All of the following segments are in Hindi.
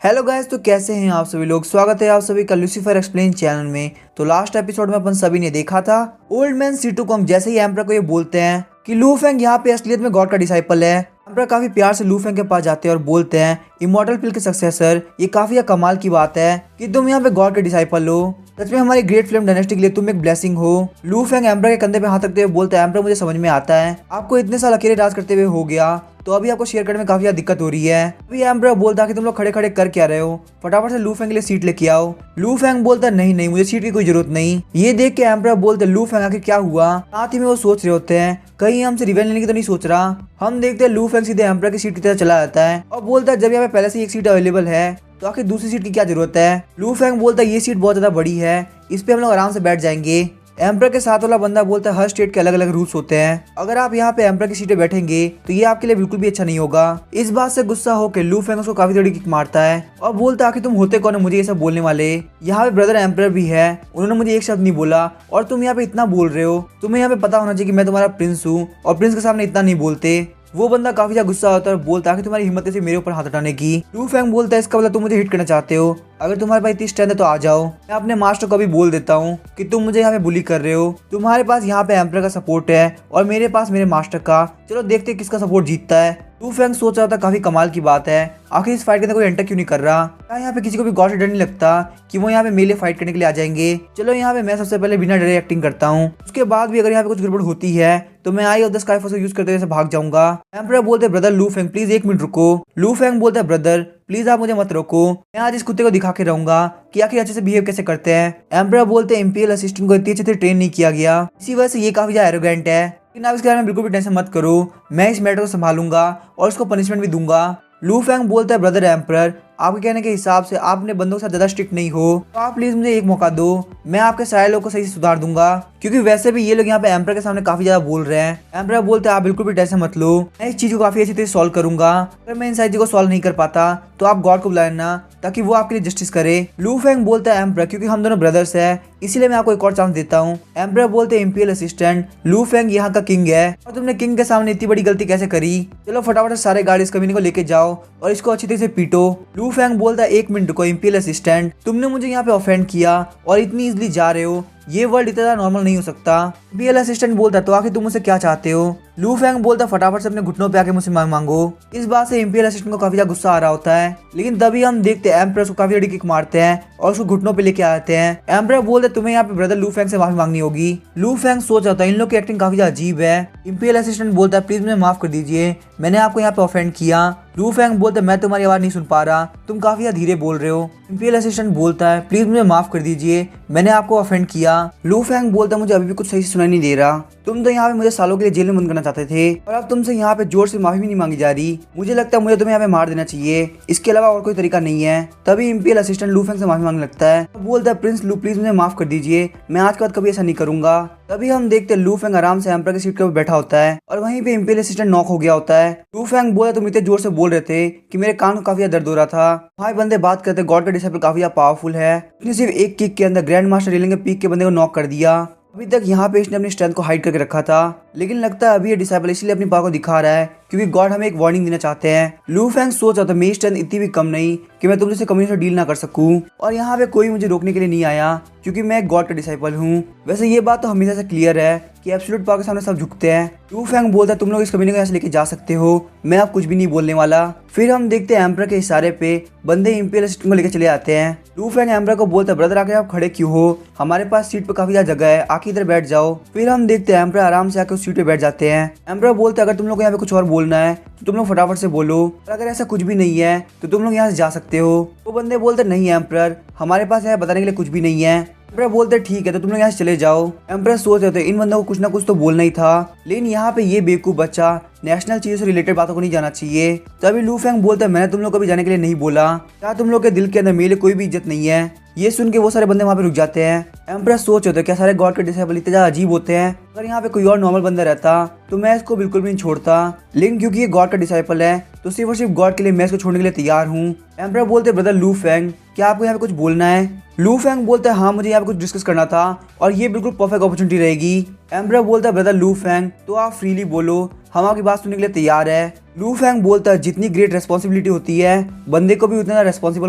हेलो गाइस, तो कैसे हैं आप सभी लोग। स्वागत है आप सभी का लूसीफर एक्सप्लेन चैनल में। तो लास्ट एपिसोड में अपन सभी ने देखा था ओल्ड मैन सीटू कॉन्ग जैसे ही एम्परर को ये बोलते हैं कि लू फेंग यहाँ पे असलियत में गॉड का डिसाइपल है। एम्परर काफी प्यार से लू फेंग के पास जाते हैं और बोलते हैं इमॉर्टल पिल के सक्सेसर, ये काफी कमाल की बात है कि तुम यहाँ पे गॉड के डिसाइपल हो। सच में हमारी ग्रेट फ्लेम डायनेस्टी के लिए तुम एक ब्लेसिंग हो। लू फेंग एम्परर के कंधे पे हाथ रखते हुए बोलते हैं एम्परर मुझे समझ में आता है आपको इतने साल अकेले राज करते हुए हो गया, तो अभी आपको शेयर करने में काफी ज्यादा दिक्कत हो रही है। अभी एम्परर बोलता है कि तुम लोग खड़े खड़े कर क्या रहे हो, फटाफट से लू फेंग के लिए सीट लेके आओ। लू फेंग बोलता है नहीं नहीं, मुझे सीट की कोई जरूरत नहीं। ये देख के एम्परर बोलते लू फेंग आखिर क्या हुआ। साथ ही में वो सोच रहे होते हैं कहीं हमसे रिवेंज लेने की तो नहीं सोच रहा। हम देखते हैं लू फेंग सीधे एम्परर की सीट की तरफ चला जाता है और बोलता है जब यहाँ पे पहले से एक सीट अवेलेबल है तो आखिर दूसरी सीट की क्या जरूरत है। लू फेंग बोलता है ये सीट बहुत ज्यादा बड़ी है, इस पे हम लोग आराम से बैठ जाएंगे। एम्परर के साथ वाला बंदा बोलता है हर स्टेट के अलग अलग रूल्स होते हैं, अगर आप यहाँ पे एम्परर की सीट पे बैठेंगे तो ये आपके लिए बिल्कुल भी अच्छा नहीं होगा। इस बात से गुस्सा होकर लू फेंग उसको काफी थोड़ी किक मारता है और बोलता है आखिर तुम होते कौन है मुझे ये सब बोलने वाले। यहाँ पे ब्रदर एम्परर भी है, उन्होंने मुझे एक शब्द नहीं बोला और तुम यहाँ पे इतना बोल रहे हो। तुम्हें यहाँ पे पता होना चाहिए कि मैं तुम्हारा प्रिंस हूँ और प्रिंस के सामने इतना नहीं बोलते। वो बंदा काफी ज्यादा गुस्सा होता है और बोलता है कि तुम्हारी हिम्मत है मेरे ऊपर हाथ उठाने की। लू फेंग बोलता है इसका मतलब तुम मुझे हिट करना चाहते हो, अगर तुम्हारे पास इतनी स्ट्रेंथ है तो आ जाओ। मैं अपने मास्टर को भी बोल देता हूँ कि तुम मुझे यहाँ पे बुली कर रहे हो। तुम्हारे पास यहाँ पे एम्परर का सपोर्ट है और मेरे पास मेरे मास्टर का, चलो देखते हैं किसका सपोर्ट जीतता है। लू फेंग सोच रहा था काफी कमाल की बात है, आखिर इस फाइट के अंदर कोई एंटर क्यों नहीं कर रहा। क्या यहाँ पे किसी को भी गॉड से डर नहीं लगता कि वो यहाँ पे मेले फाइट करने के लिए आ जाएंगे। चलो यहाँ पे मैं सबसे पहले बिना डरे एक्टिंग करता हूँ, उसके बाद भी अगर यहाँ पे कुछ गड़बड़ होती है तो मैं eye of the sky force use करते हुए भाग जाऊंगा। एम्परर बोलते ब्रदर लू फेंग प्लीज एक मिनट रुको। लू फेंग बोलते हैं ब्रदर प्लीज आप मुझे मत रोको, मैं आज इस कुत्ते को दिखा के रहूंगा कि आखिर अच्छे से बिहेव कैसे करते हैं। एम्परर बोलते हैं इंपीरियल असिस्टेंट को इतनी अच्छे से ट्रेन नहीं किया गया, इसी वजह से ये काफी ज्यादा एरोगेंट है, लेकिन आप इसके बारे में बिल्कुल भी टेंशन मत करो, मैं इस मैटर को संभालूंगा और उसको पनिशमेंट भी दूंगा। लू फेंग बोलता है ब्रदर एम्परर आपके कहने के हिसाब से आप अपने बंदों के साथ ज्यादा स्ट्रिक्ट नहीं हो, तो आप प्लीज मुझे एक मौका दो, मैं आपके सारे लोगों को सही से सुधार दूंगा, क्योंकि वैसे भी ये लोग यहाँ पे एम्परर के सामने काफी ज्यादा बोल रहे हैं। एम्परर बोलते हैं आप बिल्कुल भी टेंशन मत लो, मैं इस चीज को काफी अच्छी तरह सॉल्व करूंगा, अगर मैं इन सारी चीजों को सॉल्व नहीं कर पाता तो आप गॉड को बुला लेना ताकि वो आपके लिए जस्टिस करे। लू फेंग बोलता है एम्परर क्योंकि हम दोनों ब्रदर्स हैं इसीलिए मैं आपको एक और चांस देता हूँ। एम्परर बोलते हैं इंपीरियल असिस्टेंट लू फेंग यहाँ का किंग है और तुमने किंग के सामने इतनी बड़ी गलती कैसे करी, चलो फटाफट से सारे गार्ड इस कमीने को लेके जाओ और इसको अच्छी तरह से पीटो। लू फेंग बोलता है एक मिनट को इंपीरियल असिस्टेंट तुमने मुझे यहाँ पे ऑफेंड किया और इतनी इजीली जा रहे हो, ये वर्ल्ड इतना नॉर्मल नहीं हो सकता। इंपीरियल असिस्टेंट बोलता तो आखिर तुम मुझसे क्या चाहते हो। लू फेंग बोलता फटाफट से अपने घुटनों पे आके मुझसे मांगो। इस बात से इंपीरियल असिस्टेंट को काफी ज्यादा गुस्सा आ रहा होता है, लेकिन तभी हम देखते हैं एम्परर को काफी बड़ी किक मारते हैं और उसको घुटनों पे लेके आते हैं। एम्परर बोलते तुम्हें यहाँ पे ब्रदर लू फेंग से माफी मांगनी होगी। लू फेंग सोच रहा था इन लोग की एक्टिंग काफी ज्यादा अजीब है। इंपीरियल असिस्टेंट बोलता है प्लीज मुझे माफ कर दीजिए, मैंने आपको यहाँ पे ऑफेंड किया। लू फेंग बोलते मैं तुम्हारी आवाज नहीं सुन पा रहा, तुम काफी ज्यादा धीरे बोल रहे हो। इंपीरियल असिस्टेंट बोलता है प्लीज मुझे माफ कर दीजिए, मैंने आपको ऑफेंड किया। लू फेंग बोलता मुझे अभी भी कुछ सही से सुनाई नहीं दे रहा, तुम तो यहाँ पे मुझे सालों के लिए जेल में बंद करना चाहते थे और अब तुमसे यहाँ पे जोर से माफी भी नहीं मांगी जा रही, मुझे लगता है मुझे तुम्हें यहाँ पे मार देना चाहिए, इसके अलावा और कोई तरीका नहीं है। तभी इंपीरियल असिस्टेंट लू फेंग से माफी मांगने लगता है, बोलता है प्रिंस लू प्लीज मुझे माफ कर दीजिए, मैं आज के बाद कभी ऐसा नहीं करूंगा। तभी हम देखते हैं लू फेंग आराम से एम्परर की सीट के ऊपर बैठा होता है और वहीं पे इंपीरियल असिस्टेंट नॉक हो गया होता है। लू फेंग बोला तुम इतने जोर से बोल रहे थे कि मेरे कान को काफी ज्यादा दर्द हो रहा था। भाई बंदे बात करते गॉड का डिसाइपल काफी ज्यादा पावरफुल है, उसने सिर्फ एक किक के अंदर ग्रैंड मास्टर रेलिंग के पीक के बंदे को नॉक कर दिया। अभी तक यहाँ पे इसने अपनी स्ट्रेंथ को हाइड करके रखा था, लेकिन लगता है अभी ये डिसाइपल इसलिए अपनी पावर को दिखा रहा है क्योंकि गॉड हमें एक वार्निंग देना चाहते हैं। लू फेंग सोच रहा था मेरी स्ट्रेंथ इतनी भी कम नहीं कि मैं तुमसे कम्युनिटी से डील ना कर सकूं और यहाँ पे कोई मुझे रोकने के लिए नहीं आया क्योंकि मैं एक गॉड का डिसाइपल हूँ। वैसे ये बात तो हमेशा से क्लियर है कि एब्सोल्यूट पावर के सामने सब झुकते हैं। लू फेंग बोलता है तुम लोग इस कम्युनिटी को यहाँ से लेके जा सकते हो, मैं अब कुछ भी नहीं बोलने वाला। फिर हम देखते हैं एम्परर के इशारे पे बंदे इंपीरियल असिस्टेंट को लेकर चले आते हैं। लू फेंग एम्परर को बोलता है ब्रदर आके आप खड़े क्यों हो, हमारे पास सीट पे काफी ज्यादा जगह है, आके इधर बैठ जाओ। फिर हम देखते हैं एम्परर आराम से आके उस सीट पे बैठ जाते हैं। एम्परर बोलते हैं अगर तुम लोग को यहाँ पे कुछ और बोलना है तो तुम लोग फटाफट से बोलो, और अगर ऐसा कुछ भी नहीं है तो तुम लोग यहाँ से जा सकते हो। वो बंदे बोलते नहीं एम्परर हमारे पास यहाँ बताने के लिए कुछ भी नहीं है। एम्परर बोलते ठीक है तो तुम लोग यहाँ से चले जाओ। एम्परर सोच रहे थे इन बंदों को कुछ ना कुछ तो बोलना ही था, लेकिन यहाँ पे ये बेवकूफ बच्चा नेशनल चीजों से रिलेटेड बातों को नहीं जाना चाहिए। तभी लू फेंग बोलता है मैंने तुम लोग को भी जाने के लिए नहीं बोला, क्या तुम लोग के दिल के अंदर मेरे लिए कोई भी इज्जत नहीं है। ये सुन के वो सारे बंदे वहाँ पे रुक जाते हैं। एम्परर सोच होते हैं क्या सारे गॉड के डिसाइपल इतने ज्यादा अजीब होते हैं, अगर यहाँ पे कोई और नॉर्मल बंदा रहता तो मैं इसको बिल्कुल भी नहीं छोड़ता, लेकिन क्योंकि ये गॉड का डिसाइपल है तो सिर्फ और सिर्फ गॉड के लिए मैं इसको छोड़ने के लिए तैयार हूँ। एम्परर बोलते ब्रदर लू फेंग क्या आपको यहाँ पे कुछ बोलना है? लू फेंग बोलते हैं हाँ मुझे यहाँ पे कुछ डिस्कस करना था और ये बिल्कुल परफेक्ट अपॉर्चुनिटी रहेगी। एम्परर बोलता है ब्रदर लू फेंग तो आप फ्रीली बोलो, हम आपकी बात सुनने के लिए तैयार है। लू फेंग बोलता है जितनी ग्रेट रेस्पॉन्सिबिलिटी होती है बंदे को भी उतना रेस्पॉन्सिबल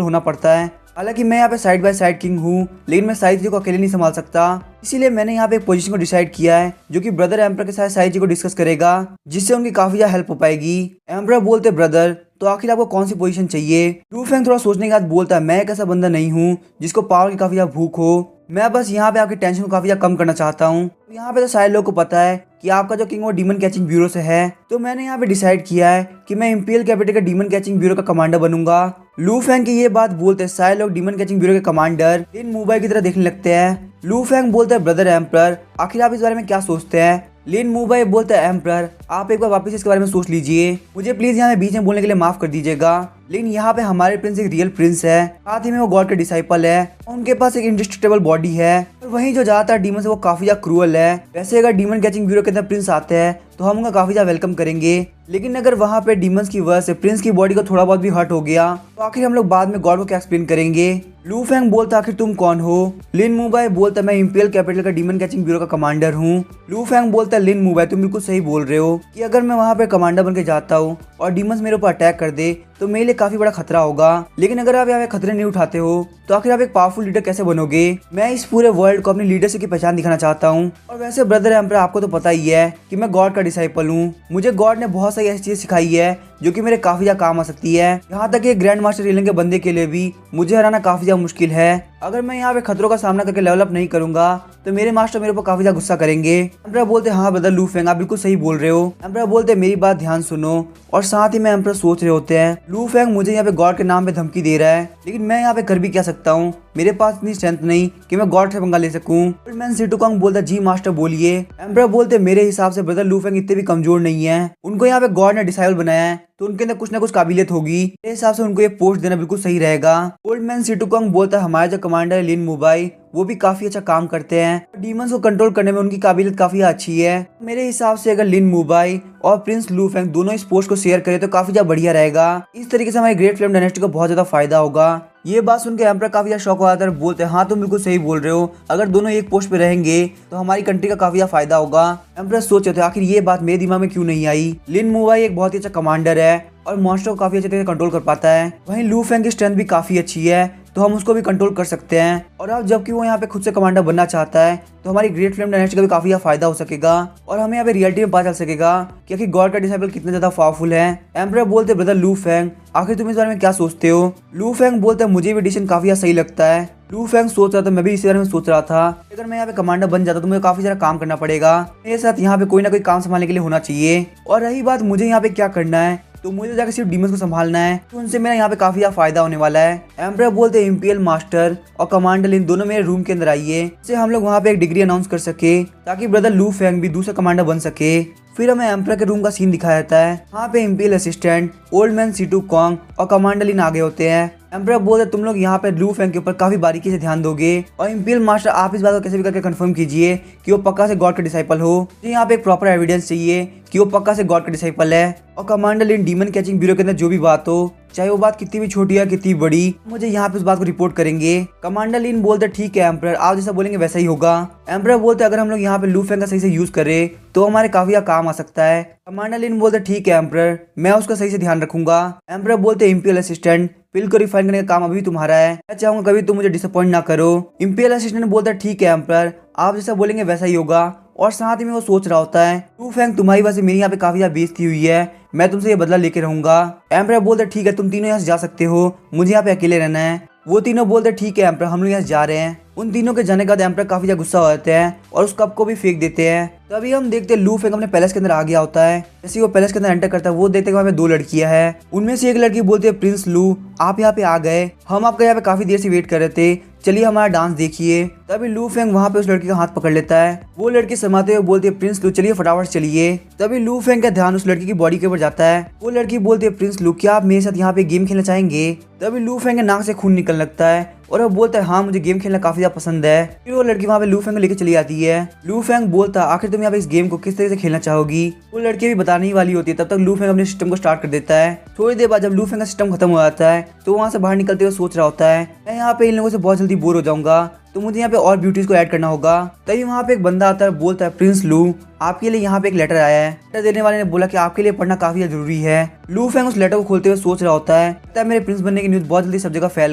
होना पड़ता है। हालांकि मैं यहाँ पे साइड बाय साइड किंग हूँ, लेकिन मैं सारी चीज़ों को अकेले नहीं संभाल सकता, इसीलिए मैंने यहाँ पे एक पोजीशन को डिसाइड किया है जो कि ब्रदर एम्परर के साथ सारी चीज़ को डिस्कस करेगा, जिससे उनकी काफी ज्यादा हेल्प हो पाएगी। एम्परर बोलते ब्रदर तो आखिर आपको कौन सी पोजीशन चाहिए? लू फेंग थोड़ा सोचने के बाद बोलता है मैं एक ऐसा बंदा नहीं हूँ जिसको पावर की काफी ज्यादा भूख हो, मैं बस यहाँ पे आपकी टेंशन को काफी ज्यादा कम करना चाहता हूँ। यहाँ पे तो सारे लोगों को पता है कि आपका जो किंग वो डीमन कैचिंग ब्यूरो से है, तो मैंने यहाँ पे डिसाइड किया है कि मैं इंपीरियल कैपिटल का डीमन कैचिंग ब्यूरो का कमांडर बनूंगा। लू फेंग की ये बात बोलते सारे लोग डीमन कैचिंग ब्यूरो के कमांडर लिन मुबाई की तरह देखने लगते हैं। लू फेंग बोलते हैं ब्रदर एम्परर आखिर आप इस बारे में क्या सोचते हैं? लिन मुबाई बोलते हैं एम्परर आप एक बार वापस इसके बारे में सोच लीजिए, मुझे प्लीज यहाँ बीच में बोलने के लिए माफ कर दीजिएगा, लेकिन यहाँ पे हमारे प्रिंस एक रियल प्रिंस है, साथ ही में वो गॉड के डिसाइपल है, उनके पास एक इंडिस्ट्रक्टेबल बॉडी है, और वहीं जो ज्यादातर डीमन है वो काफी ज्यादा क्रूअल है। वैसे अगर डीमन कैचिंग ब्यूरो के अंदर प्रिंस आते हैं तो हम उनका काफी ज्यादा वेलकम करेंगे, लेकिन अगर वहाँ पे डीमंस की वजह से प्रिंस की बॉडी को थोड़ा बहुत भी हर्ट हो गया तो आखिर हम लोग बाद में गॉड को क्या एक्सप्लेन करेंगे? लू फेंग बोलता आखिर तुम कौन हो? लिन मुबाई बोलता मैं इंपीरियल कैपिटल का डीमन कैचिंग ब्यूरो का कमांडर हूँ। लू फेंग बोलता लिन मुबाई तुम बिल्कुल सही बोल रहे हो कि अगर मैं वहाँ पे कमांडर बन के जाता हूँ और डीमंस मेरे ऊपर अटैक कर दे तो मेरे लिए काफी बड़ा खतरा होगा, लेकिन अगर आप यहाँ पे खतरे नहीं उठाते हो तो आखिर आप एक पावरफुल लीडर कैसे बनोगे? मैं इस पूरे वर्ल्ड को अपनी लीडरशिप की पहचान दिखाना चाहता हूँ। और वैसे ब्रदर एम्परर आपको तो पता ही है कि मैं गॉड का डिसाइपल हूँ, मुझे गॉड ने बहुत सारी ऐसी चीज सिखाई है जो कि मेरे काफी ज्यादा काम आ सकती है, यहाँ तक कि ग्रैंड मास्टर रिलन के बंदे के लिए भी मुझे हराना काफी ज्यादा मुश्किल है। अगर मैं यहाँ पे खतरों का सामना करके लेवल अप नहीं करूंगा तो मेरे मास्टर मेरे ऊपर काफी ज्यादा गुस्सा करेंगे। एम्परर बोलते हाँ ब्रदर लू फेंग आप बिल्कुल सही बोल रहे हो। एम्परर बोलते मेरी बात ध्यान सुनो, और साथ ही में एम्परर सोच रहे होते हैं लू फेंग मुझे यहाँ पे गॉड के नाम पे धमकी दे रहा है, लेकिन मैं यहाँ पे कर भी क्या सकता हूँ, मेरे पास इतनी स्ट्रेंथ नहीं कि मैं गॉड से पंगा ले सकूं। ओल्ड सीटू कांग बोलता जी मास्टर बोलिए। एम्परर बोलते मेरे हिसाब से ब्रदर लू फेंग इतने भी कमजोर नहीं है, उनको यहाँ पे गॉड ने डिसाइबल बनाया है तो उनके अंदर कुछ ना कुछ काबिलियत होगी, मेरे हिसाब से उनको ये पोस्ट देना बिल्कुल सही रहेगा। ओल्ड मैन सीटू कांग बोलता है हमारे जो कमांडर है लिन मुबाई वो भी काफी अच्छा काम करते हैं, डीमंस को कंट्रोल करने में उनकी काबिलियत काफी अच्छी है। मेरे हिसाब से अगर लिन मुबाई और प्रिंस लू फेंग दोनों इस पोस्ट को शेयर करें तो काफी ज्यादा बढ़िया रहेगा, इस तरीके से हमारी ग्रेट फ्लेम डायनेस्टी को बहुत ज्यादा फायदा होगा। ये बात सुन के एम्परर काफी ज्यादा शौक हो जाता है, बोलते हैं हाँ तुम बिल्कुल सही बोल रहे हो, अगर दोनों एक पोस्ट पे रहेंगे तो हमारी कंट्री का काफी ज्यादा फायदा होगा। एम्परर सोच रहे थे आखिर ये बात मेरे दिमाग में क्यों नहीं आई। लिन मुबाई एक बहुत ही अच्छा कमांडर है और मॉन्स्टर को काफी अच्छे तरीके से कंट्रोल कर पाता है, वहीं लू फेंग की स्ट्रेंथ भी काफी अच्छी है तो हम उसको भी कंट्रोल कर सकते हैं। और अब जबकि वो यहाँ पे खुद से कमांडर बनना चाहता है तो हमारी ग्रेट फ्लेम डायनेस्टी का भी काफी फायदा हो सकेगा और हमें यहाँ पे रियलिटी में पता चल सकेगा कि आखिर गॉड का डिसाइपल कितना ज्यादा पावरफुल है। एम्परर बोलते ब्रदर लू फेंग आखिर तुम इस बारे में क्या सोचते हो? लू फेंग बोलते मुझे भी डिसीजन काफी सही लगता है। लू फेंग सोच रहा था मैं भी इसी बारे में सोच रहा था, अगर मैं यहाँ पे कमांडर बन जाता तो मुझे काफी सारा काम करना पड़ेगा, मेरे साथ यहाँ पे कोई ना कोई काम संभालने के लिए होना चाहिए। और रही बात मुझे यहाँ पे क्या करना है तो मुझे जाकर सिर्फ डीमंस को संभालना है, तो उनसे मेरा यहाँ पे काफी ज्यादा फायदा होने वाला है। एम्परर बोलते हैं इंपीरियल मास्टर और कमांडर लिन दोनों मेरे रूम के अंदर आइए, इससे हम लोग वहाँ पे एक डिग्री अनाउंस कर सके ताकि ब्रदर लू फेंग भी दूसरा कमांडर बन सके। फिर हमें एम्परर के रूम का सीन दिखाया जाता है, वहाँ पे इंपीरियल असिस्टेंट ओल्ड मैन सीटू कांग और कमांडर लिन आगे होते हैं। एम्परर बोलते तुम लोग यहाँ पे लू फेंग के ऊपर काफी बारीकी से ध्यान दोगे और इंपीरियल मास्टर आप इस बात को कैसे भी करके कंफर्म कीजिए कि वो पक्का से गॉड का डिसाइपल हो, तो यहाँ पे एक प्रॉपर एविडेंस चाहिए कि वो पक्का से गॉड का डिसाइपल है। और कमांडर लिन डीमन कैचिंग ब्यूरो के अंदर जो भी बात हो, चाहे वो बात कितनी भी छोटी है कितनी बड़ी, मुझे यहाँ पे उस बात को रिपोर्ट करेंगे। कमांडर लिन बोलते ठीक है एम्परर आप जैसा बोलेंगे वैसा ही होगा। एम्परर बोलते अगर हम लोग यहाँ पे लू फेंग का सही से यूज करें तो हमारे काफी काम आ सकता है। कमांडर लिन बोलते ठीक है एम्परर मैं उसका सही से ध्यान रखूंगा। एम्परर बोलते इंपीरियल असिस्टेंट पिल को रिफाइन करने का काम अभी तुम्हारा है, मैं चाहूंगा कभी तुम मुझे डिसअपॉइंट ना करो। इंपीरियल असिस्टेंट बोलता ठीक है एम्परर आप जैसा बोलेंगे वैसा ही होगा। और साथ ही में वो सोच रहा होता है लू फेंग तुम्हारी वजह से मेरी यहाँ पे काफी ज्यादा बेइज्जती हुई है, मैं तुमसे ये बदला लेके रहूंगा। एम्परर बोलते ठीक है तुम तीनों यहाँ से जा सकते हो, मुझे यहाँ पे अकेले रहना है। वो तीनों बोलते ठीक है एम्परर हम लोग यहाँ से जा रहे हैं। उन तीनों के जाने के बाद एम्परर काफी ज्यादा गुस्सा हो जाते हैं और उस कप को भी फेंक देते हैं। तभी हम देखते हैं लू फेंग अपने पैलेस के अंदर आ गया होता है। जैसे वो पैलेस के अंदर एंटर करता है वो देखते हैं वहाँ पे दो लड़कियां हैं, उनमें से एक लड़की बोलती है प्रिंस लू आप यहाँ पे आ गए, हम आपका यहाँ पे काफी देर से वेट कर रहे थे, चलिए हमारा डांस देखिए। तभी लू फेंग वहाँ पे उस लड़की का हाथ पकड़ लेता है, वो लड़की शर्माते हुए बोलती है प्रिंस लू चलिए फटाफट चलिए। तभी लू फेंग का ध्यान उस लड़की की बॉडी के ऊपर जाता है, वो लड़की बोलती है प्रिंस लू क्या आप मेरे साथ यहाँ पे गेम खेलना चाहेंगे? तभी लू फेंग के नाक से खून निकलने लगता है और वो बोलता है हाँ मुझे गेम खेलना काफी ज्यादा पसंद है। फिर वो लड़की वहाँ पे लू फेंग को लेकर चली जाती है। लू फेंग बोलता है आखिर तुम यहाँ पे इस गेम को किस तरह से खेलना चाहोगी। वो लड़की भी बताने ही वाली होती है, तब तक लू फेंग अपने सिस्टम को स्टार्ट कर देता है। थोड़ी देर बाद जब लू फेंग का सिस्टम खत्म हो जाता है तो वहाँ से बाहर निकलते हुए सोच रहा होता है मैं यहाँ पे इन लोगों से बहुत जल्दी बोर हो जाऊंगा, तो मुझे यहाँ पे और ब्यूटीज को ऐड करना होगा। तभी वहाँ पे एक बंदा आता है, बोलता है प्रिंस लू आपके लिए यहाँ पे एक लेटर आया है। लेटर देने वाले ने बोला कि आपके लिए पढ़ना काफी जरूरी है। लू फेंग उस लेटर को खोलते हुए सोच रहा होता है मेरे प्रिंस बनने की न्यूज बहुत जल्दी सब जगह फैल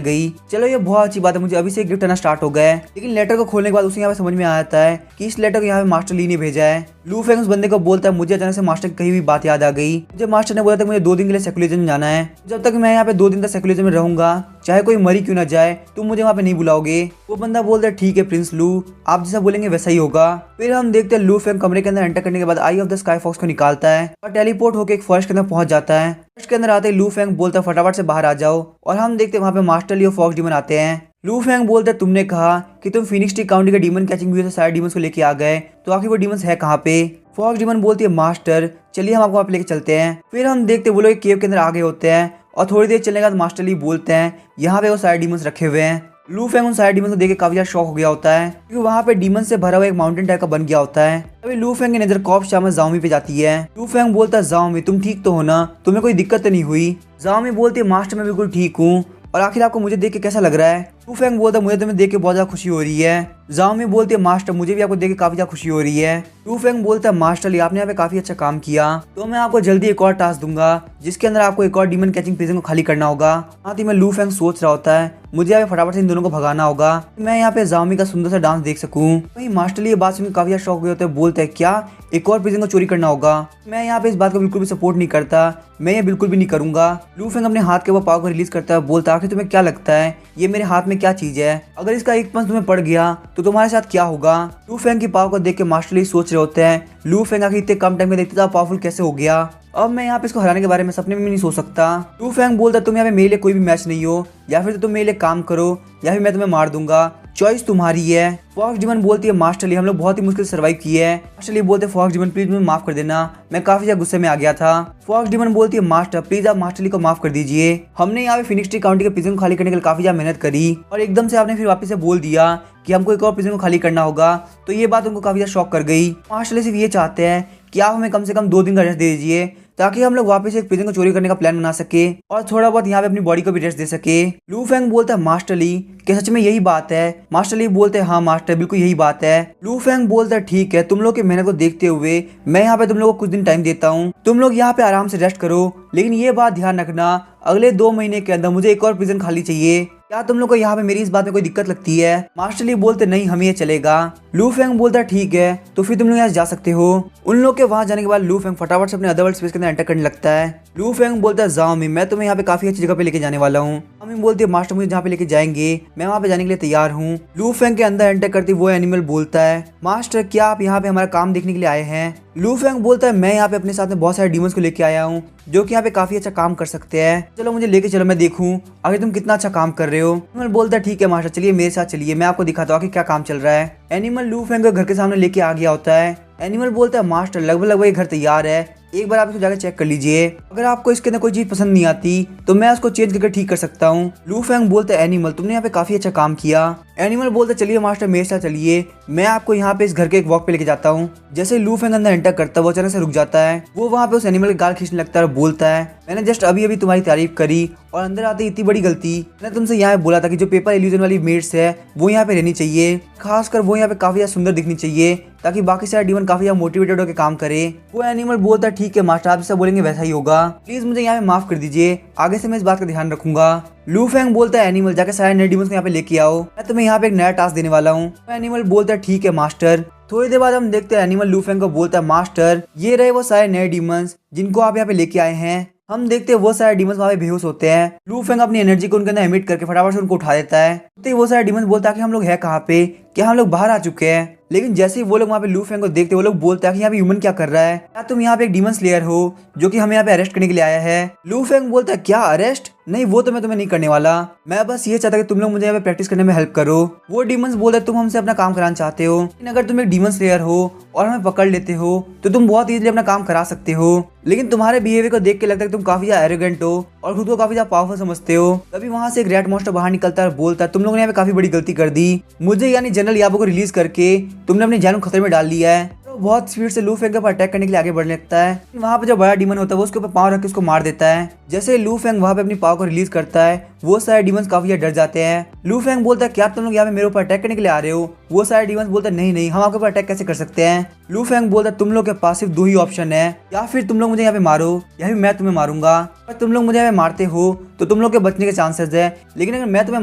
गई, चलो ये बहुत अच्छी बात है, मुझे अभी से गिफ्ट आना स्टार्ट हो गया है। लेकिन लेटर को खोलने के बाद उसे यहाँ पे समझ में आ जाता है कि इस लेटर को यहाँ पे मास्टर ली ने भेजा है। लू फेंग उस बंदे को बोलता है मुझे अचानक से मास्टर की कही हुई बात याद आ गई। मुझे मास्टर ने बोला था मुझे 2 दिन के लिए सेकुलरिज्म में जाना है, जब तक मैं यहाँ पे 2 दिन तक सेकुलरिज्म में रहूंगा चाहे कोई मरी क्यों ना जाए तुम मुझे वहाँ पे नहीं बुलाओगे। वो बंदा बोलता है ठीक है प्रिंस लू, आप जैसा बोलेंगे वैसा ही होगा। फिर हम देखते हैं लू फेंग कमरे के अंदर एंटर करने के बाद आई ऑफ द स्काई फॉक्स को निकालता है और टेलीपोर्ट होकर एक फॉरेस्ट के अंदर पहुंच जाता है। फॉरेस्ट के अंदर आते ही लू फेंग बोलता है फटाफट से बाहर आ जाओ और हम देखते हैं वहाँ पे मास्टर ली और फॉक्स डीमन आते हैं। लू फेंग बोलता है तुमने कहा कि तुम फिनिक्स टी काउंटी के डीमन कैचिंग व्यू से सारे डीमंस को लेके आ गए, तो आखिर वो डीमंस है कहाँ पे। फॉक्स डीमन बोलती है मास्टर चलिए हम आपको वहाँ पे लेके चलते हैं। फिर हम देखते वो लोग एक केव के अंदर आ गए होते हैं और थोड़ी देर चलने के बाद मास्टर ली बोलते हैं यहाँ पे वो सारे डीमंस रखे हुए हैं। लू फेंग उन सारे डीमंस को देख के काफी ज्यादा शॉक हो गया होता है क्योंकि वहाँ पे डीमन से भरा हुआ एक माउंटेन टाइप का बन गया होता है। तभी लू फेंग की नजर कॉप शामस जाओमी पे जाती है। लू फेंग बोलता है जाओमी तुम ठीक तो हो ना, तुम्हें कोई दिक्कत तो नहीं हुई। जाओमी बोलती है मास्टर मैं बिल्कुल ठीक हूँ, और आखिर आपको मुझे देख के कैसा लग रहा है। लू फेंग बोलता है मुझे तुम्हें देख के बहुत ज्यादा खुशी हो रही है। जाओमी बोलती है मास्टर मुझे भी आपको देख के काफी ज्यादा खुशी हो रही है। लू फेंग बोलता है मास्टर आपने यहाँ पे काफी अच्छा काम किया, तो मैं आपको जल्दी एक और टास्क दूंगा जिसके अंदर आपको एक और डीमन कैचिंग प्रिजन को खाली करना होगा। साथ ही में लू फेंग सोच रहा होता है मुझे यहाँ पे फटाफट से इन दोनों को भगाना होगा, मैं यहाँ पे जाओमी का सुंदर सा डांस देख सकूं। वही मास्टर ये बात सुनकर काफी ज्यादा शौक हुए होते हैं, बोलते हैं क्या एक और प्रिजन को चोरी करना होगा। मैं यहाँ पे इस बात को बिल्कुल भी सपोर्ट नहीं करता, मैं ये बिल्कुल भी नहीं करूंगा। लू फेंग अपने हाथ के ऊपर पाव को रिलीज करता है, बोलता है आखिर तुम्हें क्या लगता है ये मेरे हाथ में क्या चीज है, अगर इसका एक पंच तुम्हें पड़ गया तो तुम्हारे साथ क्या होगा। लू फेंग की पाव को देख के मास्टर ली सोच रहे होते हैं लू फेंग आखिर इतने कम टाइम में देखते पावरफुल कैसे हो गया, अब मैं यहाँ पे इसको हराने के बारे में सपने में भी नहीं सोच सकता। लू फेंग बोलता तुम यहाँ पे मेरे लिए कोई भी मैच नहीं हो, या फिर तो तुम मेरे लिए काम करो या फिर मैं तुम्हें मार दूंगा, चॉइस तुम्हारी है। फॉक्स डीमन बोलती है मास्टर ली हम लोग बहुत ही मुश्किल से सर्वाइव किए हैं। मास्टर ली बोलते फॉक्स डीमन प्लीज मुझे माफ कर देना, मैं काफी ज्यादा गुस्से में आ गया था। फॉक्स डीमन बोलती है मास्टर प्लीज आप मास्टर ली को माफ कर दीजिए, हमने यहाँ पे फिनिक्स टी काउंटी के प्रिजन को खाली करने के लिए काफी ज्यादा मेहनत करी और एकदम से आपने फिर वापस से बोल दिया कि हमको एक और प्रिजन को खाली करना होगा, तो ये बात उनको काफी ज्यादा शॉक कर गई। मास्टर ली सिर्फ ये चाहते हैं कि आप हमें कम से कम 2 दिन का रेस्ट दे दीजिए ताकि हम लोग वापस एक प्रिजन को चोरी करने का प्लान बना सके और थोड़ा बहुत यहाँ पे अपनी बॉडी को भी रेस्ट दे सके। लू फेंग बोलता है मास्टर ली क्या सच में यही बात है। मास्टर ली बोलते हैं हाँ मास्टर बिल्कुल यही बात है। लू फेंग बोलता है ठीक है तुम लोग की मेहनत को देखते हुए मैं यहाँ पे तुम लोग को कुछ दिन टाइम देता हूँ, तुम लोग यहाँ पे आराम से रेस्ट करो, लेकिन ये बात ध्यान रखना अगले 2 महीने के अंदर मुझे एक और प्रिजन खाली चाहिए। क्या तुम लोग को यहाँ पे मेरी इस बात में कोई दिक्कत लगती है। मास्टर ली बोलते नहीं हमें ये चलेगा। लू फेंग बोलता है ठीक है तो फिर तुम लोग यहाँ जा सकते हो। उन लोग के वहाँ जाने के बाद लू फेंग फटाफट से अपने अदरवर्ल्ड स्पेस के अंदर एंटर करने लगता है। लू फेंग बोलता है जाओमी मैं तुम्हें यहाँ पे काफी अच्छी जगह पे लेके जाने वाला हूँ। अमी बोलती है मास्टर मुझे जहाँ पे लेके जाएंगे मैं वहाँ पे जाने के लिए तैयार हूँ। लू फेंग के अंदर एंटर करती वो एनिमल बोलता है मास्टर क्या आप यहाँ पे हमारा काम देखने के लिए आए हैं। लू फेंग बोलता है मैं यहाँ पे अपने साथ में बहुत सारे डीमंस को लेके आया हूँ जो कि यहाँ पे काफी अच्छा काम कर सकते हैं, चलो मुझे लेके चलो मैं देखूं आखिर तुम कितना अच्छा काम कर रहे हो। एनिमल बोलता है ठीक है मास्टर चलिए मेरे साथ चलिए मैं आपको दिखाता हूँ आखिर क्या काम चल रहा है। एनिमल लू फेंग को घर के सामने लेके आ गया होता है। एनिमल बोलता है मास्टर लगभग ये घर तैयार है, एक बार आप इसको जाकर चेक कर लीजिए, अगर आपको इसके अंदर कोई चीज पसंद नहीं आती तो मैं उसको चेंज करके ठीक कर सकता हूँ। लू फेंग बोलता है एनिमल तुमने यहाँ पे काफी अच्छा काम किया। एनिमल बोलता है चलिए मास्टर मेरे साथ चलिए मैं आपको यहाँ पे इस घर के एक वॉक पे लेके जाता हूँ। जैसे लू फेंग अंदर एंटर करता है वो अचानक से रुक जाता है, वो वहाँ पे उस एनिमल के गाल खींचने लगता है और बोलता है मैंने जस्ट अभी अभी तुम्हारी तारीफ करी और अंदर आते इतनी बड़ी गलती, मैंने तुमसे यहाँ बोला था कि जो पेपर इल्यूजन वाली मेड्स है वो यहाँ पे रहनी चाहिए, खासकर वो यहाँ पे काफी ज्यादा सुंदर दिखनी चाहिए ताकि बाकी सारे डीमन काफी ज्यादा मोटिवेटेड होकर काम करे। वो एनिमल बोलता है ठीक है मास्टर आप जैसा बोलेंगे वैसा ही होगा, प्लीज मुझे यहाँ पे माफ कर दीजिए, आगे से मैं इस बात का ध्यान रखूंगा। लू फेंग बोलता है एनिमल जाके सारे नए डीमंस को यहाँ पे लेके आओ, मैं तुम्हें यहाँ पे एक नया टास्क देने वाला हूँ। एनिमल बोलता है ठीक है मास्टर। थोड़ी देर बाद हम देखते हैं एनिमल लू फेंग को बोलता है मास्टर ये रहे वो सारे नए डीमंस जिनको आप यहाँ पे लेके आए हैं। हम देखते हैं वो सारे डीमंस वहाँ पे बेहोश होते हैं। लू फेंग अपनी एनर्जी को उनके अंदर एमिट करके फटाफट से उनको उठा देता है। तो वो सारे डीमंस बोलता है कि हम लोग है कहाँ पे, क्या हम लोग बाहर आ चुके हैं। लेकिन जैसे ही वो लोग वहाँ पे लू फेंग को देखते वो लोग बोलते हैं कि यहाँ पे ह्यूमन क्या कर रहा है, क्या तुम यहाँ पे एक डीमन स्लेयर हो जो कि हमें यहाँ पे अरेस्ट करने के लिए आया है। लू फेंग बोलता है क्या अरेस्ट, नहीं वो तो मैं तुम्हें नहीं करने वाला, मैं बस ये चाहता कि तुम लोग मुझे यहाँ पे प्रैक्टिस करने में हेल्प करो। वो डीमंस बोल रहे तुम हमसे अपना काम कराना चाहते हो, लेकिन अगर तुम एक डीमन स्लेयर हो और हमें पकड़ लेते हो तो तुम बहुत इजीली अपना काम करा सकते हो। लेकिन तुम्हारे बिहेवियर को देख के लगता है कि तुम काफी ज्यादा एरोगेंट हो और खुद को काफी ज्यादा पावरफुल समझते हो। तभी वहां से एक रेड मॉन्स्टर बाहर निकलता है और बोलता है तुम लोगों ने यहाँ पे काफी बड़ी गलती कर दी, मुझे यानी जनरल याबो को रिलीज करके तुमने अपनी जान को खतरे में डाल लिया है। तो बहुत स्पीड से लू फेंग के ऊपर अटैक करने के लिए आगे बढ़ने लगता है। वहाँ पे जो बड़ा डीमन होता है वो उसके ऊपर पाँव रख के उसको मार देता है। जैसे लू फेंग वहाँ पे अपनी पावर को रिलीज करता है वो सारे डीमंस काफी ज्यादा डर जाते हैं। लू फेंग बोलता है क्या तुम लोग यहाँ पे मेरे ऊपर अटैक करने के लिए आ रहे हो? वो सारे डीमंस बोलते हैं नहीं नहीं, हम आपके ऊपर अटैक कैसे कर सकते हैं। लू फेंग बोलता है तुम लोग के पास सिर्फ दो ही ऑप्शन है, या फिर तुम लोग मुझे यहाँ पे मारो या फिर मैं तुम्हें मारूंगा। अगर तुम लोग मुझे यहाँ पे मारते हो तो तुम लोग के बचने के चांसेस है, लेकिन अगर मैं तुम्हें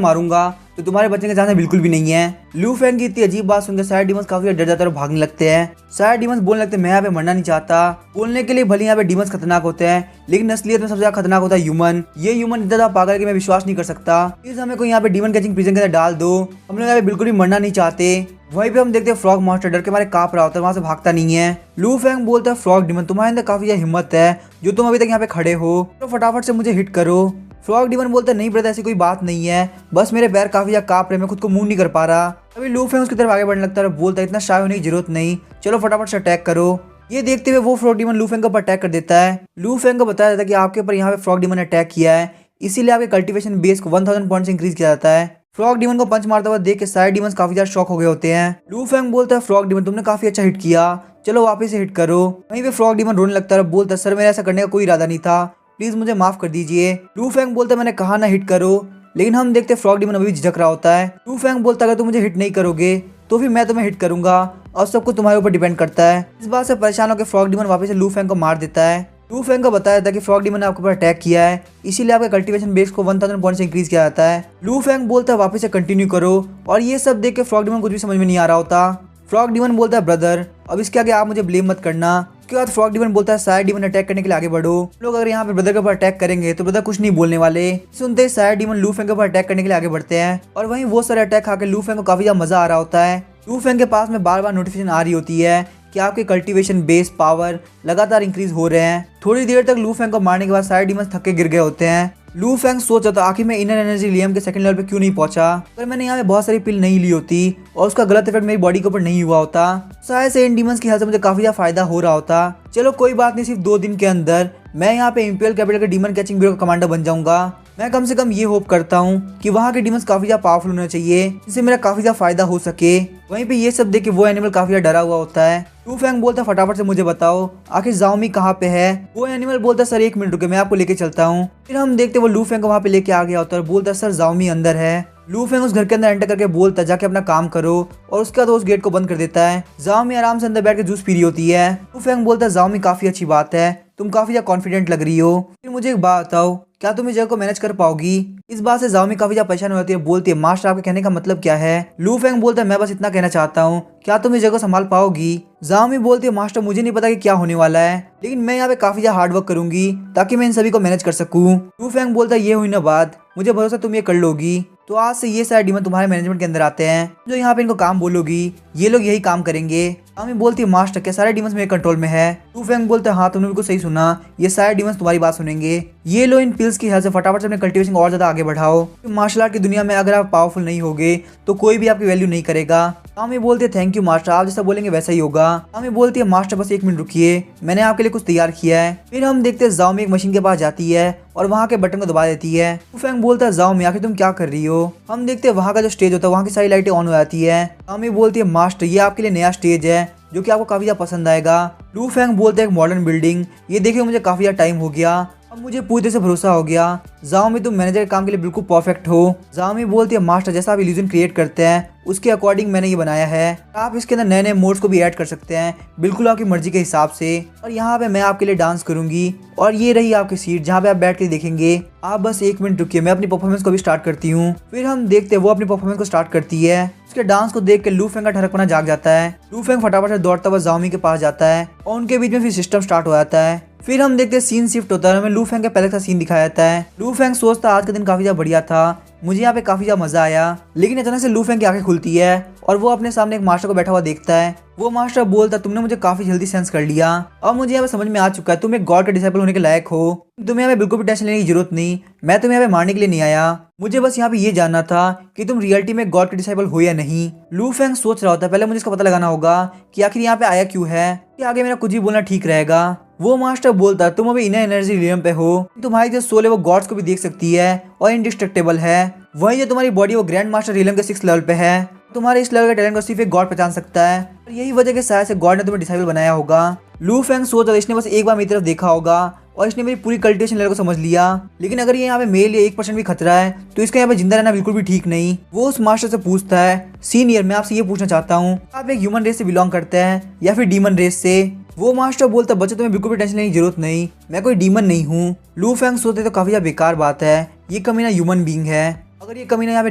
मारूंगा तो तुम्हारे बचने के चांसेस बिल्कुल भी नहीं है। लू फेंग की इतनी अजीब बात सुनकर सारे डीमंस काफी डर जाते हैं और भागने लगते हैं। सारे डीमंस बोलने लगते हैं मैं यहाँ पे मरना नहीं चाहता। बोलने के लिए भले यहाँ पे डीमंस खतरनाक होते हैं, लेकिन असलियत में सबसे ज्यादा खतरनाक होता है ह्यूमन। ये ह्यूमन इतना पागल है कि मैं विश्वास नहीं कर सकता। प्लीज हमें कोई यहाँ पे डीमन कैचिंग प्रिजन के अंदर डाल दो, हम लोग यहाँ पे बिल्कुल भी मरना नहीं चाहते। वहीं पे हम देखते हैं फ्रॉग मॉन्स्टर डर के मारे कांप रहा होता है, वहां से भागता नहीं है। लू फेंग बोलता है फ्रॉग डीमन तुम्हारे अंदर काफी ज्यादा हिम्मत है जो तुम अभी तक यहाँ पे खड़े हो, तो फटाफट से मुझे हिट करो। फ्रॉग डीमन बोलता है नहीं ब्रदर ऐसी कोई बात नहीं है, बस मेरे पैर काफी ज्यादा कांप रहे, मैं खुद को मूव नहीं कर पा रहा। अभी लू फेंग उसकी तरफ आगे बढ़ने लगता है और बोलता है इतना शाय होने की जरूरत नहीं, चलो फटाफट से अटैक करो। ये देखते हुए वो फ्रॉग डीमन लू फेंग के ऊपर अटैक कर देता है। लू फेंग को बताया जाता है कि आपके ऊपर यहाँ पे फ्रॉग डीमन अटैक किया है, इसीलिए आपके कल्टीवेशन बेस को 1000 पॉइंट से इंक्रीज किया जाता है। फ्रॉग डीमन को पंच मारता हुआ देख के सारे डीमंस काफी ज्यादा शॉक हो गए होते हैं। लू फेंग बोलता है फ्रॉग डीमन तुमने काफी अच्छा हिट किया, चलो वापस से हिट करो। वहीं पे फ्रॉग डीमन रोने लगता है और बोलता है सर मेरा ऐसा करने का कोई इरादा नहीं था, प्लीज मुझे माफ कर दीजिए। लू फेंग बोलता है मैंने कहा ना हिट करो, लेकिन हम देखते फ्रॉग डीमन अभी भी झिझक रहा होता है। लू फेंग बोलता है अगर तुम मुझे हिट नहीं करोगे तो फिर मैं तुम्हें हिट करूंगा और सब कुछ तुम्हारे ऊपर डिपेंड करता है। इस बात से परेशान होकर फ्रॉग डीमन वापस से लू फेंग को मार देता है। लू फेंग को बताया था कि फ्रॉग डीमन ने आपके ऊपर अटैक किया है, इसीलिए आपके कल्टीवेशन बेस को 1000 पॉइंट से इंक्रीज किया जाता है। लू फेंग बोलता है वापस से कंटिन्यू करो, और ये सब देख के फ्रॉग डीमन कुछ भी समझ में नहीं आ रहा होता। फ्रॉग डीमन बोलता है ब्रदर अब इसके आगे आप मुझे ब्लेम मत करना। उसके बाद फ्रॉग डीमन बोलता है सारे डीमन अटैक करने के लिए आगे बढ़ो, लोग अगर यहाँ पे ब्रदर के ऊपर अटैक करेंगे तो ब्रदर कुछ नहीं बोलने वाले। सुनते ही सारे डीमन लू फेंग के ऊपर अटैक करने के लिए आगे बढ़ते हैं, और वहीं वो सारे अटैक खा के लू फेंग को काफी ज्यादा मजा आ रहा होता है। लू फेंग के पास में बार बार नोटिफिकेशन आ रही होती है कि आपके कल्टीवेशन बेस पावर लगातार इंक्रीज हो रहे हैं। थोड़ी देर तक लू फेंग को मारने के बाद सारे डीमंस थक के गिर गए होते हैं। लू फेंग सोच रहा था आखिर मैं इनर एनर्जी लियम के सेकंड लेवल पे क्यों नहीं पहुंचा, अगर मैंने यहाँ पे बहुत सारी पिल नहीं ली होती और उसका गलत इफेक्ट मेरी बॉडी के ऊपर नहीं हुआ होता, शायद से इन डीमंस की हेल्थ से मुझे काफी ज्यादा फायदा हो रहा होता। चलो कोई बात नहीं, सिर्फ 2 दिन के अंदर मैं यहाँ पे इंपीरियल कैपिटल के डीमन कैचिंग ब्यूरो का कमांडर बन जाऊंगा। मैं कम से कम ये होप करता हूँ कि वहाँ के डीमंस काफी ज्यादा पावरफुल होने चाहिए, जिससे मेरा काफी ज्यादा फायदा हो सके। वहीं पे ये सब देख के वो एनिमल काफी ज्यादा डरा हुआ होता है। लू फेंग बोलता है फटाफट से मुझे बताओ आखिर जाओमी कहाँ पे है। वो एनिमल बोलता है सर 1 मिनट रुके मैं आपको लेके चलता हूँ। फिर हम देखते वो लू फेंग को वहाँ पे लेके आ गया होता है और बोलता है सर जाओमी अंदर है। लू फेंग उस घर के अंदर एंटर करके बोलता है जाके अपना काम करो, और उसके बाद उस गेट को बंद कर देता है। जाओमी आराम से अंदर बैठ के जूस पी रही होती है। लू फेंग बोलता है जाओमी काफी अच्छी बात है, तुम काफी ज्यादा कॉन्फिडेंट लग रही हो, फिर मुझे एक बात बताओ क्या तुम इस जगह को मैनेज कर पाओगी। इस बात से जाओमी काफी ज्यादा परेशान हो जाती है, बोलती है मास्टर आपके कहने का मतलब क्या है। लू फेंग बोलता है मैं बस इतना कहना चाहता हूँ, क्या तुम इस जगह को संभाल पाओगी। जाओमी बोलती है मास्टर मुझे नहीं पता कि क्या होने वाला है, लेकिन मैं यहाँ पे काफी ज्यादा हार्ड वर्क करूंगी ताकि मैं इन सभी को मैनेज कर सकूं। लू फेंग बोलता है ये हुई ना बात, मुझे भरोसा तुम ये कर लोगी। तो आज से ये सारे डीमन तुम्हारे मैनेजमेंट के अंदर आते हैं, जो यहाँ पे इनको काम बोलोगी ये लोग यही काम करेंगे। जाओमी बोलती है मास्टर क्या सारे डीमंस मेरे कंट्रोल में है। लू फेंग बोलता है हाँ तुमने बिल्कुल सही सुना, ये सारे डीमंस तुम्हारी बात सुनेंगे। ये लो इन पिल्स की हेल्प से फटाफट से अपने कल्टीवेशन और ज्यादा आगे बढ़ाओ। मार्शल आर्ट की दुनिया में अगर आप पावरफुल नहीं होगे तो कोई भी आपकी वैल्यू नहीं करेगा। जाओमी बोलती है थैंक यू मास्टर, आप जैसा बोलेंगे वैसा ही होगा। जाओमी बोलती है मास्टर बस 1 मिनट रुकिए, मैंने आपके लिए कुछ तैयार किया है। फिर हम देखते हैं जाओमी एक मशीन के पास जाती है और वहाँ के बटन को दबा देती है। लू फेंग बोलता है जाओमी आखिर तुम क्या कर रही हो। हम देखते हैं वहाँ का जो स्टेज होता है वहाँ की सारी लाइटें ऑन हो जाती है। जाओमी बोलती है मास्टर ये आपके लिए नया स्टेज है जो कि आपको काफी ज्यादा पसंद आएगा। लू फेंग बोलते हैं एक मॉडर्न बिल्डिंग, ये देखिए मुझे काफी ज्यादा टाइम हो गया, अब मुझे पूरी तरह से भरोसा हो गया। जाओमी तुम मैनेजर के काम के लिए बिल्कुल परफेक्ट हो। जाओमी बोलती है मास्टर जैसा आप इल्यूजन क्रिएट करते हैं उसके अकॉर्डिंग मैंने ये बनाया है, आप इसके अंदर नए नए मोड्स को भी ऐड कर सकते हैं बिल्कुल आपकी मर्जी के हिसाब से। और यहाँ पे मैं आपके लिए डांस करूंगी, और ये रही आपकी सीट जहाँ पे आप बैठ के देखेंगे। आप बस 1 मिनट रुकिए, मैं अपनी परफॉर्मेंस को भी स्टार्ट करती हूँ। फिर हम देखते हैं वो अपनी परफॉर्मेंस को स्टार्ट करती है। उसके डांस को देख के लू फेंग का ठरकपना जाग जाता है। लू फेंग फटाफट से दौड़ता हुआ जाओमी के पास जाता है और उनके बीच में फिर सिस्टम स्टार्ट हो जाता है। फिर हम देखते हैं सीन शिफ्ट होता है, हमें लू फेंग का पहले का सीन दिखाया जाता है। लू फेंग सोचता आज का दिन काफी ज्यादा बढ़िया था, मुझे यहाँ पे काफी ज्यादा मजा आया। लेकिन अचानक से लू फेंग की आंखें खुलती है और वो अपने सामने एक मास्टर को बैठा हुआ देखता है। वो मास्टर बोलता तुमने मुझे काफी जल्दी सेंस कर लिया और मुझे यहाँ पे समझ में आ चुका है तुम एक गॉड का डिसाइपल होने के लायक हो। तुम्हें यहाँ पे बिल्कुल भी टेंशन लेने की जरूरत नहीं, मैं तुम्हें यहाँ पे मारने के लिए नहीं आया। मुझे बस यहाँ पे ये जानना था कि तुम रियलिटी में गॉड के डिसाइपल हो या नहीं। लू फेंग सोच रहा होता है पहले मुझे इसका पता लगाना होगा कि आखिर यहाँ पे आया क्यों है, कि आगे मेरा कुछ भी बोलना ठीक रहेगा। वो मास्टर बोलता तुम अभी इनर एनर्जी रियम पे हो, तुम्हारी जो सोल है वो गॉड्स को भी देख सकती है और इंडिस्ट्रक्टेबल है। वही जो तुम्हारी बॉडी वो ग्रैंड मास्टर रियम के 6th लेवल पे है। तुम्हारे इस लेवल के टैलेंट को सिर्फ एक गॉड पहचान सकता है और यही वजह के शायद से गॉड ने तुम्हें डिसाइबल बनाया होगा। लू फेंग सोच रहा इसने बस एक बार मेरी तरफ देखा होगा और इसने मेरी पूरी कल्टिवेशन लेवल को समझ लिया। लेकिन अगर ये यहाँ पे मेरे लिए 1% भी खतरा है तो इसका यहाँ पे जिंदा रहना बिल्कुल भी ठीक नहीं। वो उस मास्टर से पूछता है सीनियर मैं आपसे ये पूछना चाहता हूँ आप एक ह्यूमन रेस से बिलोंग करते हैं या फिर डीमन रेस से। वो मास्टर बोलता बच्चे तुम्हें बिल्कुल भी टेंशन लेने की जरूरत नहीं, मैं कोई डीमन नहीं हूँ। लू फेंग सोचते तो काफी बेकार बात है, ये कमीना ह्यूमन बीइंग है। अगर ये कमीना यहाँ पे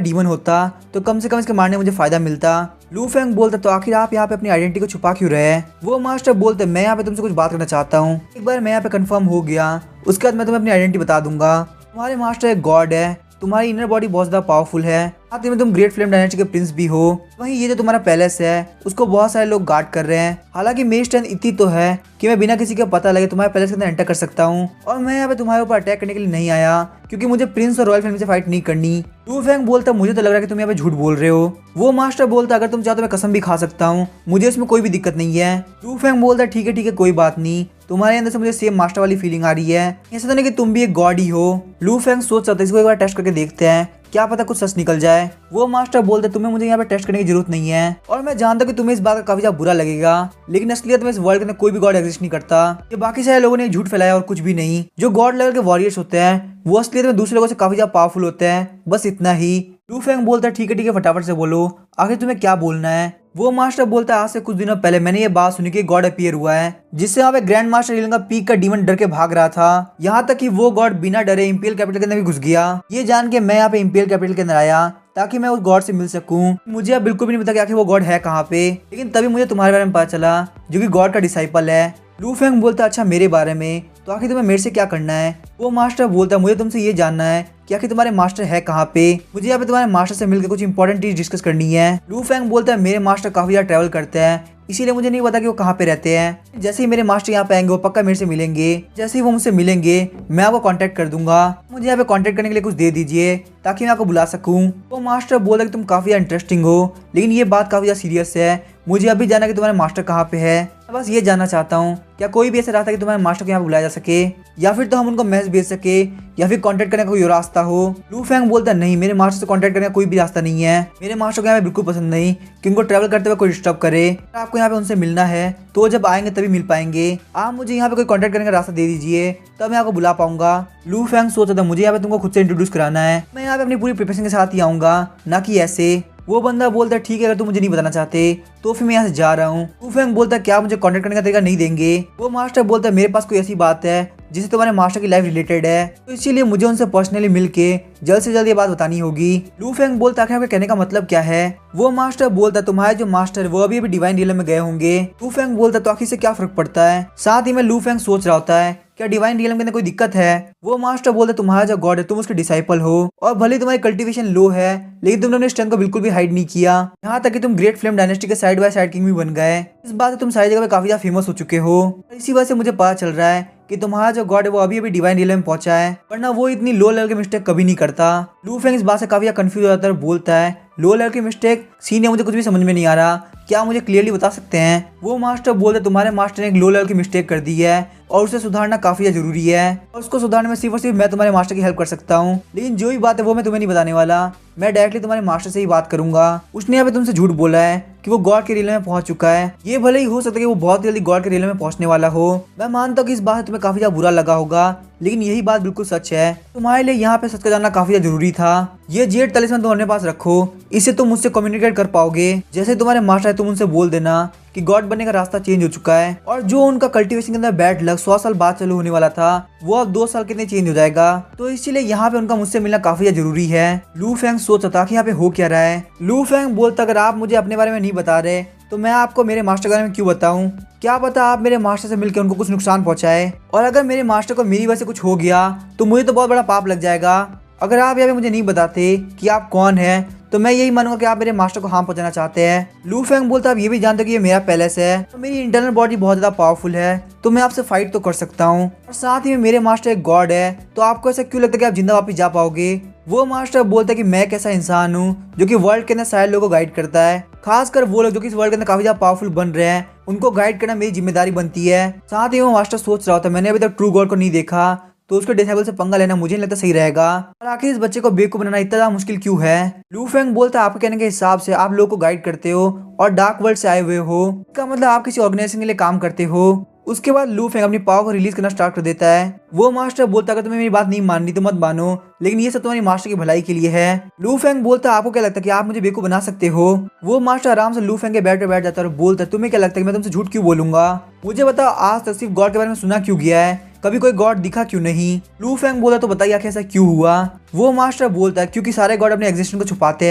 डीमन होता तो कम से कम इसके मारने में मुझे फायदा मिलता। लू फेंग बोलता तो आखिर आप यहाँ पे अपनी आइडेंटिटी को छुपा क्यों रहे हैं। वो मास्टर बोलते मैं यहाँ पे तुमसे कुछ बात करना चाहता हूँ, एक बार मैं यहाँ पे कंफर्म हो गया उसके बाद मैं तुम्हें अपनी आइडेंटिटी बता दूंगा। तुम्हारे मास्टर एक गॉड है, तुम्हारी इनर बॉडी बहुत ज्यादा पावरफुल है, साथ में तुम ग्रेट फ्लेम डायनेस्टी के प्रिंस भी हो। वहीं ये जो तुम्हारा पैलेस है उसको बहुत सारे लोग गार्ड कर रहे हैं। हालांकि मेरी स्ट्रेंथ इतनी तो है कि मैं बिना किसी का पता लगे तुम्हारे पैलेस के अंदर एंटर कर सकता हूँ और मैं यहाँ पे तुम्हारे ऊपर अटैक करने के लिए नहीं आया क्योंकि मुझे प्रिंस और रॉयल फैमिली से फाइट नहीं करनी। लू फेंग बोलता मुझे तो लग रहा है कि तुम यहाँ पे झूठ बोल रहे हो। वो मास्टर बोलता अगर तुम चाहो तो मैं कसम भी खा सकता हूँ, मुझे इसमें कोई भी दिक्कत नहीं है। लू फेंग बोलता ठीक है कोई बात नहीं, तुम्हारे अंदर से मुझे सेम मास्टर वाली फीलिंग आ रही है, ऐसा तो नहीं कि तुम भी एक गॉड ही हो। लू फेंग सोच सकता है इसको एक बार टेस्ट करके देखते हैं, क्या पता कुछ सच निकल जाए। वो मास्टर बोलते तुम्हें मुझे यहाँ पे टेस्ट करने की जरूरत नहीं है और मैं जानता हूँ कि तुम्हें इस बात का काफी ज्यादा बुरा लगेगा, लेकिन असलियत में इस वर्ल्ड के अंदर कोई भी गॉड एग्जिस्ट नहीं करता। ये बाकी सारे लोगों ने झूठ फैलाया और कुछ भी नहीं। जो गॉड लेवल के वॉरियर्स होते हैं वो असलियत में दूसरे लोगों से काफी ज्यादा पावरफुल होते हैं, बस इतना ही। लू फेंग बोलता है ठीक है फटाफट से बोलो आखिर तुम्हें क्या बोलना है। वो मास्टर बोलता है आज से कुछ दिनों पहले मैंने ये बात सुनी कि गॉड अपीयर हुआ है जिससे यहाँ पे ग्रैंड मास्टर रियलिंग का पीक का डीमन डर के भाग रहा था। यहाँ तक कि वो गॉड बिना डरे इंपीरियल कैपिटल के अंदर भी घुस गया। ये जान के मैं यहाँ पे इंपीरियल कैपिटल के अंदर आया ताकि मैं उस गॉड से मिल सकूं। मुझे अब बिल्कुल भी नहीं पता कि आखिर वो गॉड है कहाँ पे, लेकिन तभी मुझे तुम्हारे बारे में पता चला जो कि गॉड का डिसाइपल है। लू फेंग बोलता अच्छा मेरे बारे में, तो आखिर तुम्हें मेरे से क्या करना है। वो मास्टर बोलता मुझे तुमसे ये जानना है कि आखिर तुम्हारे मास्टर है कहाँ पे, मुझे यहाँ पे तुम्हारे मास्टर से मिलकर कुछ इंपॉर्टेंट चीज डिस्कस करनी है। लू फेंग बोलता है मेरे मास्टर काफी ज्यादा ट्रैवल करते हैं इसीलिए मुझे नहीं पता कि वो कहाँ पे रहते हैं। जैसे ही मेरे मास्टर यहाँ पे आएंगे वो पक्का मेरे से मिलेंगे, जैसे ही वो मुझसे मिलेंगे मैं आपको कांटेक्ट कर दूंगा, मुझे यहाँ पे कांटेक्ट करने के लिए कुछ दे दीजिए ताकि मैं आपको बुला सकूं। वो मास्टर बोला कि तुम काफी इंटरेस्टिंग हो लेकिन ये बात काफी ज्यादा सीरियस है, मुझे अभी जाना कि तुम्हारे मास्टर कहाँ पे है। मैं बस ये जानना चाहता हूँ क्या कोई भी ऐसा रास्ता कि तुम्हारे मास्टर को यहाँ पे बुलाया जा सके या फिर तो हम उनको मैसेज भेज सके या फिर कांटेक्ट करने का कोई रास्ता हो। लू फेंग बोलता नहीं मेरे मास्टर से कांटेक्ट करने का कोई भी रास्ता नहीं है, मेरे मास्टर को यहाँ पे बिल्कुल पसंद नहीं कि उनको ट्रैवल करते हुए कोई डिस्टर्ब करे। आपको यहाँ पे उनसे मिलना है तो जब आएंगे तभी मिल पाएंगे, आप मुझे यहाँ पे कोई कांटेक्ट करने का रास्ता दे दीजिए तब मैं आपको बुला पाऊंगा। लू फेंग सोचा था मुझे यहाँ पे तुमको खुद से इंट्रोड्यूस कराना है, मैं यहाँ पे अपनी पूरी प्रिपरेशन के साथ ही आऊंगा ना कि ऐसे। वो बंदा बोलता है ठीक है अगर तुम मुझे नहीं बताना चाहते तो फिर मैं यहाँ से जा रहा हूँ। लू फेंग बोलता है क्या आप मुझे कांटेक्ट करने का तरीका नहीं देंगे। वो मास्टर बोलता है मेरे पास कोई ऐसी बात है जिससे तुम्हारे मास्टर की लाइफ रिलेटेड है तो इसीलिए मुझे उनसे पर्सनली मिलके जल्द से जल्द ये बात बतानी होगी। लू फेंग बोलता है आपके कहने का मतलब क्या है। वो मास्टर बोलता तुम्हारे जो मास्टर है वो अभी डिवाइन रियलम में गए होंगे। लू फेंग बोलता तो आखिर से क्या फर्क पड़ता है। साथ ही में लू फेंग सोच रहा होता है क्या डिवाइन रियलम के अंदर कोई दिक्कत है। वो मास्टर बोलता तुम्हारा जो गॉड है तुम उसके डिसाइपल हो और भले तुम्हारी कल्टीवेशन लो है लेकिन तुमने अपने स्ट्रेंथ को बिल्कुल भी हाइड नहीं किया, यहाँ तक कि तुम ग्रेट फ्लेम डायनेस्टी के साइड बाय साइड किंग भी बन गए। इस बात से तुम सारी जगह पे काफी ज्यादा फेमस हो चुके हो। इसी वजह से मुझे पता चल रहा है कि तुम्हारा जो गॉड है वो अभी डिवाइन रियलम में पहुंचा है, वरना वो इतनी लो लेवल की मिस्टेक कभी नहीं करता। लू फेंग इस बात से काफी कंफ्यूज हो जाता है और बोलता है लो लेवल की मिस्टेक सीन है मुझे कुछ भी समझ में नहीं आ रहा, क्या मुझे क्लियरली बता सकते हैं। वो मास्टर बोलते तुम्हारे मास्टर ने एक लो लेवल की मिस्टेक कर दी है और उसे सुधारना काफी जरूरी है और उसको सुधारने में सिर्फ और सिर्फ मैं तुम्हारे मास्टर की हेल्प कर सकता हूँ, लेकिन जो भी बात है वो मैं तुम्हें नहीं बताने वाला, मैं डायरेक्टली तुम्हारे मास्टर से ही बात करूंगा। उसने यहाँ पे तुमसे झूठ बोला है कि वो गॉड के रियलम में पहुंच चुका है। ये भले ही हो सकता है कि वो बहुत जल्दी गॉड के रियलम में पहुंचने वाला हो। मैं मानता हूँ कि इस बात से तुम्हें काफी ज्यादा बुरा लगा होगा लेकिन यही बात बिल्कुल सच है। तुम्हारे लिए यहाँ पे सच का जानना काफी ज्यादा जरूरी था। ये जेड तलिस्मान तुम अपने पास रखो, इससे तुम मुझसे कम्युनिकेट कर पाओगे। जैसे तुम्हारे मास्टर है तुम उनसे बोल देना कि गॉड बनने का रास्ता चेंज हो चुका है और जो उनका कल्टीवेशन के अंदर बैड लक 100 साल बाद चालू होने वाला था वो अब 2 साल के अंदर चेंज हो जाएगा। तो इसीलिए यहाँ पे उनका मुझसे मिलना काफी जरूरी है। लू फेंग सोच रहा था कि यहाँ पे हो क्या रहा है। लू फेंग बोलता अगर आप मुझे अपने बारे में नहीं बता रहे तो मैं आपको मेरे मास्टर के बारे में क्यों बताऊं। क्या पता आप मेरे मास्टर से मिलकर उनको कुछ नुकसान पहुंचाए और अगर मेरे मास्टर को मेरी वजह से कुछ हो गया तो मुझे तो बहुत बड़ा पाप लग जाएगा। अगर आप यहाँ पे मुझे नहीं बताते कि आप कौन हैं तो मैं यही मानूंगा कि आप मेरे मास्टर को हार्म पहुंचाना चाहते हैं। लू फेंग बोलता आप ये भी जानते हो कि ये मेरा पैलेस है तो मेरी इंटरनल बॉडी बहुत ज्यादा पावरफुल है तो मैं आपसे फाइट तो कर सकता हूँ और साथ ही में मेरे मास्टर एक गॉड है तो आपको ऐसा क्यों लगता है कि आप जिंदा वापस जा पाओगे। वो मास्टर बोलता है कि मैं एक ऐसा इंसान हूँ जो कि वर्ल्ड के अंदर सारे लोगों को गाइड करता है, खासकर वो लोग जो कि इस वर्ल्ड के अंदर काफी ज्यादा पावरफुल बन रहे हैं उनको गाइड करना मेरी जिम्मेदारी बनती है। साथ ही वो मास्टर सोच रहा होता मैंने अभी तक ट्रू गॉड को नहीं देखा तो उसके डिसेबल से पंगा लेना मुझे नहीं लगता सही रहेगा और आखिर इस बच्चे को बेवकूफ बनाना इतना मुश्किल क्यों है। लू फेंग बोलता है आपके कहने के हिसाब से आप लोगों को गाइड करते हो और डार्क वर्ल्ड से आए हुए हो, इसका मतलब आप किसी ऑर्गेनाइजेशन के लिए काम करते हो। उसके बाद लू फेंग अपनी पावर को रिलीज करना स्टार्ट कर देता है। वो मास्टर बोलता अगर तुम्हें मेरी बात नहीं माननी तो मत मानो लेकिन ये सब तुम्हारी मास्टर की भलाई के लिए है। लू फेंग बोलता आपको क्या लगता है कि आप मुझे बेवकूफ बना सकते हो। वो मास्टर आराम से लू फेंग के बेड पे बैठ जाता है और बोलता है तुम्हें क्या लगता है कि मैं तुमसे झूठ क्यों बोलूंगा। मुझे बताओ आज तक सिर्फ गॉड के बारे में सुना क्यों गया है, कभी कोई गॉड दिखा क्यों नहीं। लू फेंग बोला तो बताइए आखिर ऐसा क्यों हुआ। वो मास्टर बोलता है क्योंकि सारे गॉड अपने एग्जिस्टेंस को छुपाते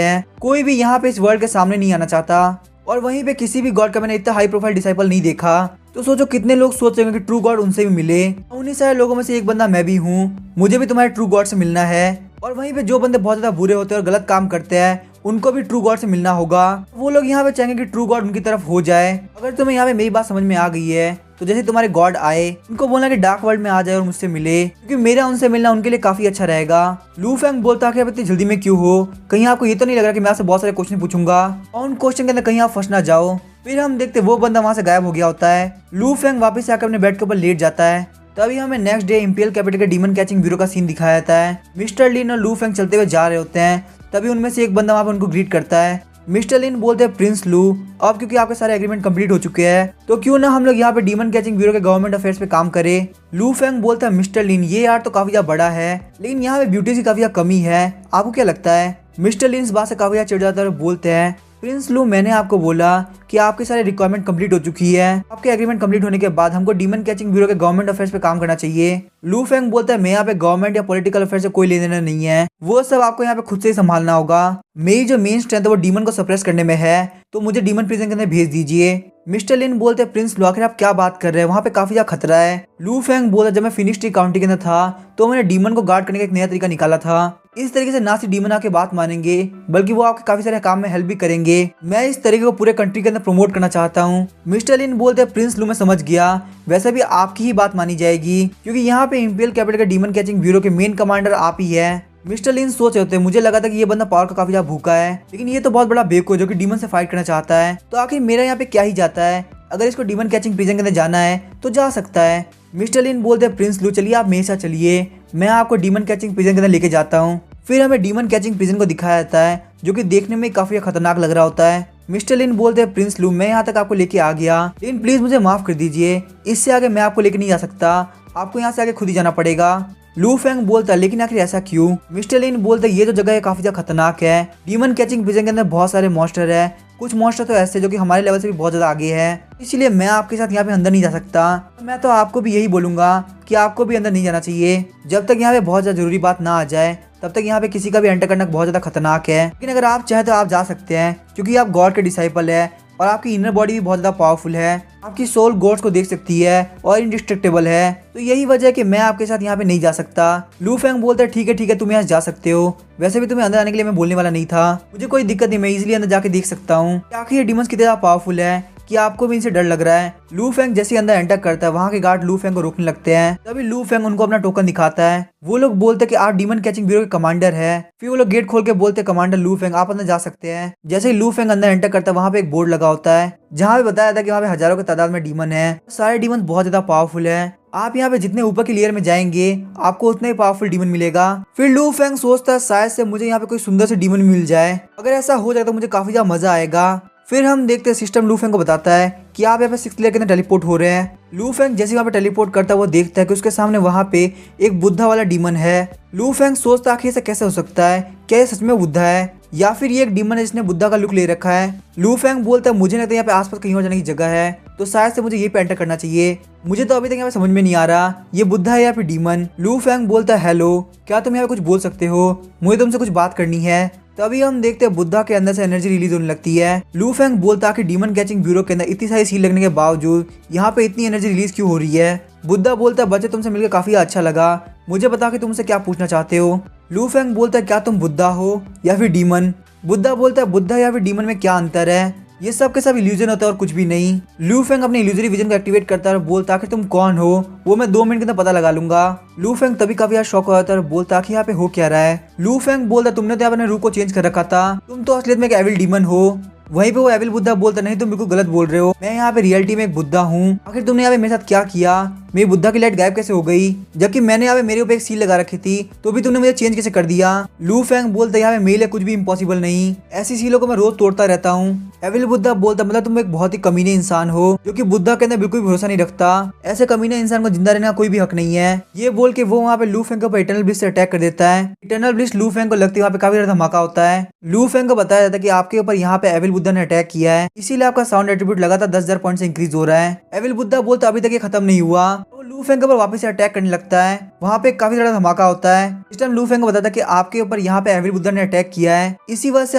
हैं, कोई भी यहाँ पे इस वर्ल्ड के सामने नहीं आना चाहता और वहीं पे किसी भी गॉड का मैंने इतना हाई प्रोफाइल डिसाइपल नहीं देखा। तो सोचो कितने लोग सोच रहे कि ट्रू गॉड उनसे भी मिले। उन्हीं सारे लोगों में से एक बंदा मैं भी हूँ, मुझे भी तुम्हारे ट्रू गॉड से मिलना है। और वहीं पे जो बंदे बहुत ज्यादा बुरे होते हैं और गलत काम करते हैं उनको भी ट्रू गॉड से मिलना होगा। वो लोग यहाँ पे चाहेंगे कि ट्रू गॉड उनकी तरफ हो जाए। अगर तुम्हें यहाँ पे मेरी बात समझ में आ गई है तो जैसे तुम्हारे गॉड आए उनको बोलना कि डार्क वर्ल्ड में आ जाए और मुझसे मिले क्योंकि मेरा उनसे मिलना उनके लिए काफी अच्छा रहेगा। लू फेंग बोलता है इतनी जल्दी में क्यों हो, कहीं आपको ये तो नहीं लग रहा कि मैं आपसे बहुत सारे क्वेश्चन पूछूंगा और उन क्वेश्चन के अंदर कहीं आप फंस ना जाओ। फिर हम देखते वो बंदा वहाँ से गायब हो गया होता है। लू फेंग वापस आकर अपने बेड के ऊपर लेट जाता है। तभी हमें नेक्स्ट डे इंपीरियल कैपिटल के डीमन कैचिंग ब्यूरो का सीन दिखाया जाता है। मिस्टर लिन और लू फेंग चलते हुए जा रहे होते हैं, तभी उनमें से एक बंदा वहाँ पे उनको ग्रीट करता है। मिस्टर लिन बोलते हैं प्रिंस लू अब क्योंकि आपके सारे एग्रीमेंट कंप्लीट हो चुके हैं तो क्यों ना हम लोग यहाँ पे डीमन कैचिंग ब्यूरो के गवर्नमेंट अफेयर्स पे काम करें। लू फेंग बोलता है मिस्टर लिन ये यार तो काफी ज्यादा बड़ा है लेकिन यहाँ पे ब्यूटी की काफी ज्यादा कमी है, आपको क्या लगता है। मिस्टर लिन इस बात से काफी ज्यादा चिढ़ जाता है और बोलते हैं प्रिंस लू मैंने आपको बोला कि आपके सारे रिक्वायरमेंट कंप्लीट हो चुकी है, आपके एग्रीमेंट कंप्लीट होने के बाद हमको डीमन कैचिंग ब्यूरो के गवर्नमेंट अफेयर्स पे काम करना चाहिए। लू फेंग बोलता है मैं यहाँ पे गवर्नमेंट या पॉलिटिकल अफेयर से कोई लेना देना नहीं है, वो सब आपको यहाँ पे खुद से ही संभालना होगा। मेरी जो मेन स्ट्रेंथ है वो डीमन को सप्रेस करने में है तो मुझे डीमन प्रिजन के अंदर भेज दीजिए। मिस्टर लिन बोलते हैं प्रिंस लू आखिर आप क्या बात कर रहे हैं, वहाँ पे काफी ज्यादा खतरा है। लू फेंग बोलता जब मैं फिनिश ट्री काउंटी के अंदर था तो मैंने डीमन को गार्ड करने का एक नया तरीका निकाला था। इस तरीके से ना सिर्फ डीमन आके बात मानेंगे बल्कि वो आपके काफी सारे काम में हेल्प भी करेंगे। मैं इस तरीके को पूरे कंट्री के अंदर प्रमोट करना चाहता हूँ। मिस्टर लिन बोलते हैं प्रिंस लू मैं समझ गया, वैसे भी आपकी ही बात मानी जाएगी क्योंकि यहाँ पे इंपीरियल कैपिटल के डीमन कैचिंग ब्यूरो के मेन कमांडर आप ही है। मिस्टर लिन सोच रहे होते हैं मुझे लगा था कि ये बंदा पावर का काफी ज्यादा भूखा है लेकिन ये तो बहुत बड़ा बेवकूफ जो कि डीमन से फाइट करना चाहता है, तो आखिर मेरा यहाँ पे क्या ही जाता है, अगर इसको डीमन कैचिंग प्रिजन के अंदर जाना है तो जा सकता है। मिस्टर लिन बोलते हैं प्रिंस लू चलिए आप मेरे साथ चलिए, मैं आपको डीमन कैचिंग प्रिजन के अंदर लेके जाता हूँ। फिर हमें डीमन कैचिंग प्रिजन को दिखाया जाता है जो कि देखने में काफी खतरनाक लग रहा होता है। मिस्टर लिन बोलते हैं प्रिंस लू मैं यहाँ तक आपको लेके आ गया लेकिन प्लीज मुझे माफ कर दीजिए, इससे आगे मैं आपको लेके नहीं जा सकता, आपको यहाँ से आगे खुद ही जाना पड़ेगा। लू फेंग बोलता है लेकिन आखिर ऐसा क्यों। मिस्टर लिन बोलता है ये जो जगह है काफी ज्यादा खतरनाक है, डीमन कैचिंग प्रिजन के अंदर बहुत सारे मॉन्स्टर है, कुछ मॉन्स्टर तो ऐसे जो कि हमारे लेवल से भी बहुत ज्यादा आगे है, इसलिए मैं आपके साथ यहाँ पे अंदर नहीं जा सकता। मैं तो आपको भी यही बोलूंगा कि आपको भी अंदर नहीं जाना चाहिए, जब तक यहाँ पे बहुत ज्यादा जरूरी बात ना आ जाए तब तक यहाँ पे किसी का भी एंटर करना बहुत ज्यादा खतरनाक है। लेकिन अगर आप चाहे तो आप जा सकते हैं क्योंकि आप गॉड के डिसाइपल है और आपकी इनर बॉडी भी बहुत ज्यादा पावरफुल है, आपकी सोल गॉड्स को देख सकती है और इंडिस्ट्रक्टेबल है, तो यही वजह है कि मैं आपके साथ यहाँ पे नहीं जा सकता। लू फेंग बोलता है ठीक है तुम यहाँ जा सकते हो, वैसे भी तुम्हें अंदर आने के लिए मैं बोलने वाला नहीं था, मुझे कोई दिक्कत नहीं, मैं इजीली अंदर जाके देख सकता हूँ आखिर ये डीमंस कितने ज्यादा पावरफुल है कि आपको भी इनसे डर लग रहा है। लू फेंग जैसे अंदर एंटर करता है वहाँ के गार्ड लू फेंग को रोकने लगते हैं, तभी लू फेंग उनको अपना टोकन दिखाता है। वो लोग बोलते हैं कि आप डीमन कैचिंग ब्यूरो के कमांडर है। फिर वो लोग गेट खोल के बोलते हैं कमांडर लू फेंग आप अंदर जा सकते हैं। जैसे ही लू फेंग अंदर एंटर करता है वहाँ पे एक बोर्ड लगा होता है जहाँ पे बताया था कि वहाँ पे हजारों की तादाद में डीमन है, सारे डीमन बहुत ज्यादा पावरफुल है, आप यहाँ पे जितने ऊपर की लेयर में जाएंगे आपको उतना ही पावरफुल डीमन मिलेगा। फिर लू फेंग सोचता है शायद से मुझे यहाँ पे कोई सुंदर से डीमन मिल जाए, अगर ऐसा हो जाए तो मुझे काफी ज्यादा मजा आएगा। फिर हम देखते हैं सिस्टम लू फेंग को बताता है कि आप यहाँ पे 6th लेयर के अंदर टेलीपोर्ट हो रहे हैं। लू फेंग जैसे वहाँ पे टेलीपोर्ट करता है वो देखता है कि उसके सामने वहाँ पे एक बुद्धा वाला डीमन है। लू फेंग सोचता है आखिर ऐसा कैसे हो सकता है, क्या ये सच में बुद्धा है। या फिर ये एक डीमन है जिसने बुद्धा का लुक ले रखा है। लू फेंग बोलता है मुझे लगता है यहाँ पे आसपास कहीं और जाने की जगह है, तो शायद से मुझे ये पे एंटर करना चाहिए। मुझे तो अभी तक यहाँ पे समझ में नहीं आ रहा ये बुद्धा है या फिर डीमन। लू फेंग बोलता है हेलो, क्या तुम यहाँ पे कुछ बोल सकते हो, मुझे तुमसे कुछ बात करनी है। तभी हम देखते हैं बुद्धा के अंदर से एनर्जी रिलीज होने लगती है। लू फेंग बोलता है कि डीमन कैचिंग ब्यूरो के अंदर इतनी सारी सील लगने के बावजूद यहाँ पे इतनी एनर्जी रिलीज क्यों हो रही है। बुद्धा बोलता है बच्चे तुमसे मिलकर काफी अच्छा लगा, मुझे बता कि तुमसे क्या पूछना चाहते हो। लू फेंग बोलता है क्या तुम बुद्धा हो या फिर डीमन। बुद्धा बोलता है बुद्धा या फिर डीमन में क्या अंतर है, ये सब के सब इल्यूजन होता है और कुछ भी नहीं। लू फेंग अपने इल्यूजरी विजन को एक्टिवेट करता है और बोलता है कि तुम कौन हो वो मैं 2 मिनट के अंदर पता लगा लूंगा। लू फेंग तभी काफी यार शॉक हो जाता है और बोलता है कि यहाँ पे हो क्या रहा है। लू फेंग बोलता है तुमने तो यहाँ अपने रूप को चेंज कर रखा था, तुम तो असलियत में एक एविल डीमन हो। वहीं पे वो एविल बुद्धा बोलता नहीं तुम बिल्कुल गलत बोल रहे हो, मैं यहाँ पे रियलिटी में एक बुद्धा हूँ। आखिर तुमने यहाँ पे मेरे साथ क्या किया, मेरी बुद्धा की लाइट गायब कैसे हो गई, जबकि मैंने यहाँ पे मेरे ऊपर एक सील लगा रखी थी तो भी तुमने मुझे चेंज कैसे कर दिया। लू फेंग बोलता यहाँ पे मेरे लिए कुछ भी इम्पॉसिबल नहीं, ऐसी सीलों को मैं रोज तोड़ता रहता हूँ। एविल बुद्धा बोलता मतलब तुम एक बहुत ही कमीने इंसान हो जो कि बुद्धा के अंदर बिल्कुल भरोसा नहीं रखता, ऐसे कमीने इंसान को जिंदा रहने का कोई भी हक नहीं है। ये बोल के वो वहाँ पे लू फेंग के ऊपर इटर्नल ब्लिस से अटैक कर देता है। इटर्नल ब्लिस लू फेंग को लगती है वहाँ पे काफी ज्यादा धमाका होता है। लू फेंग को बताया जाता है कि आपके ऊपर यहाँ पे एविल बुद्धा ने अटैक किया है, इसीलिए आपका साउंड एट्रीब्यूट लगातार 10,000 पॉइंट से इंक्रीज हो रहा है। एविल बुद्धा बोलता अभी तक ये खत्म नहीं हुआ, तो लू फेंग के ऊपर वापस से अटैक करने लगता है। वहाँ पे काफी ज्यादा धमाका होता है। इस टाइम लू फेंग को बताता है कि आपके ऊपर यहाँ पे एविल बुद्धा ने अटैक किया है, इसी वजह से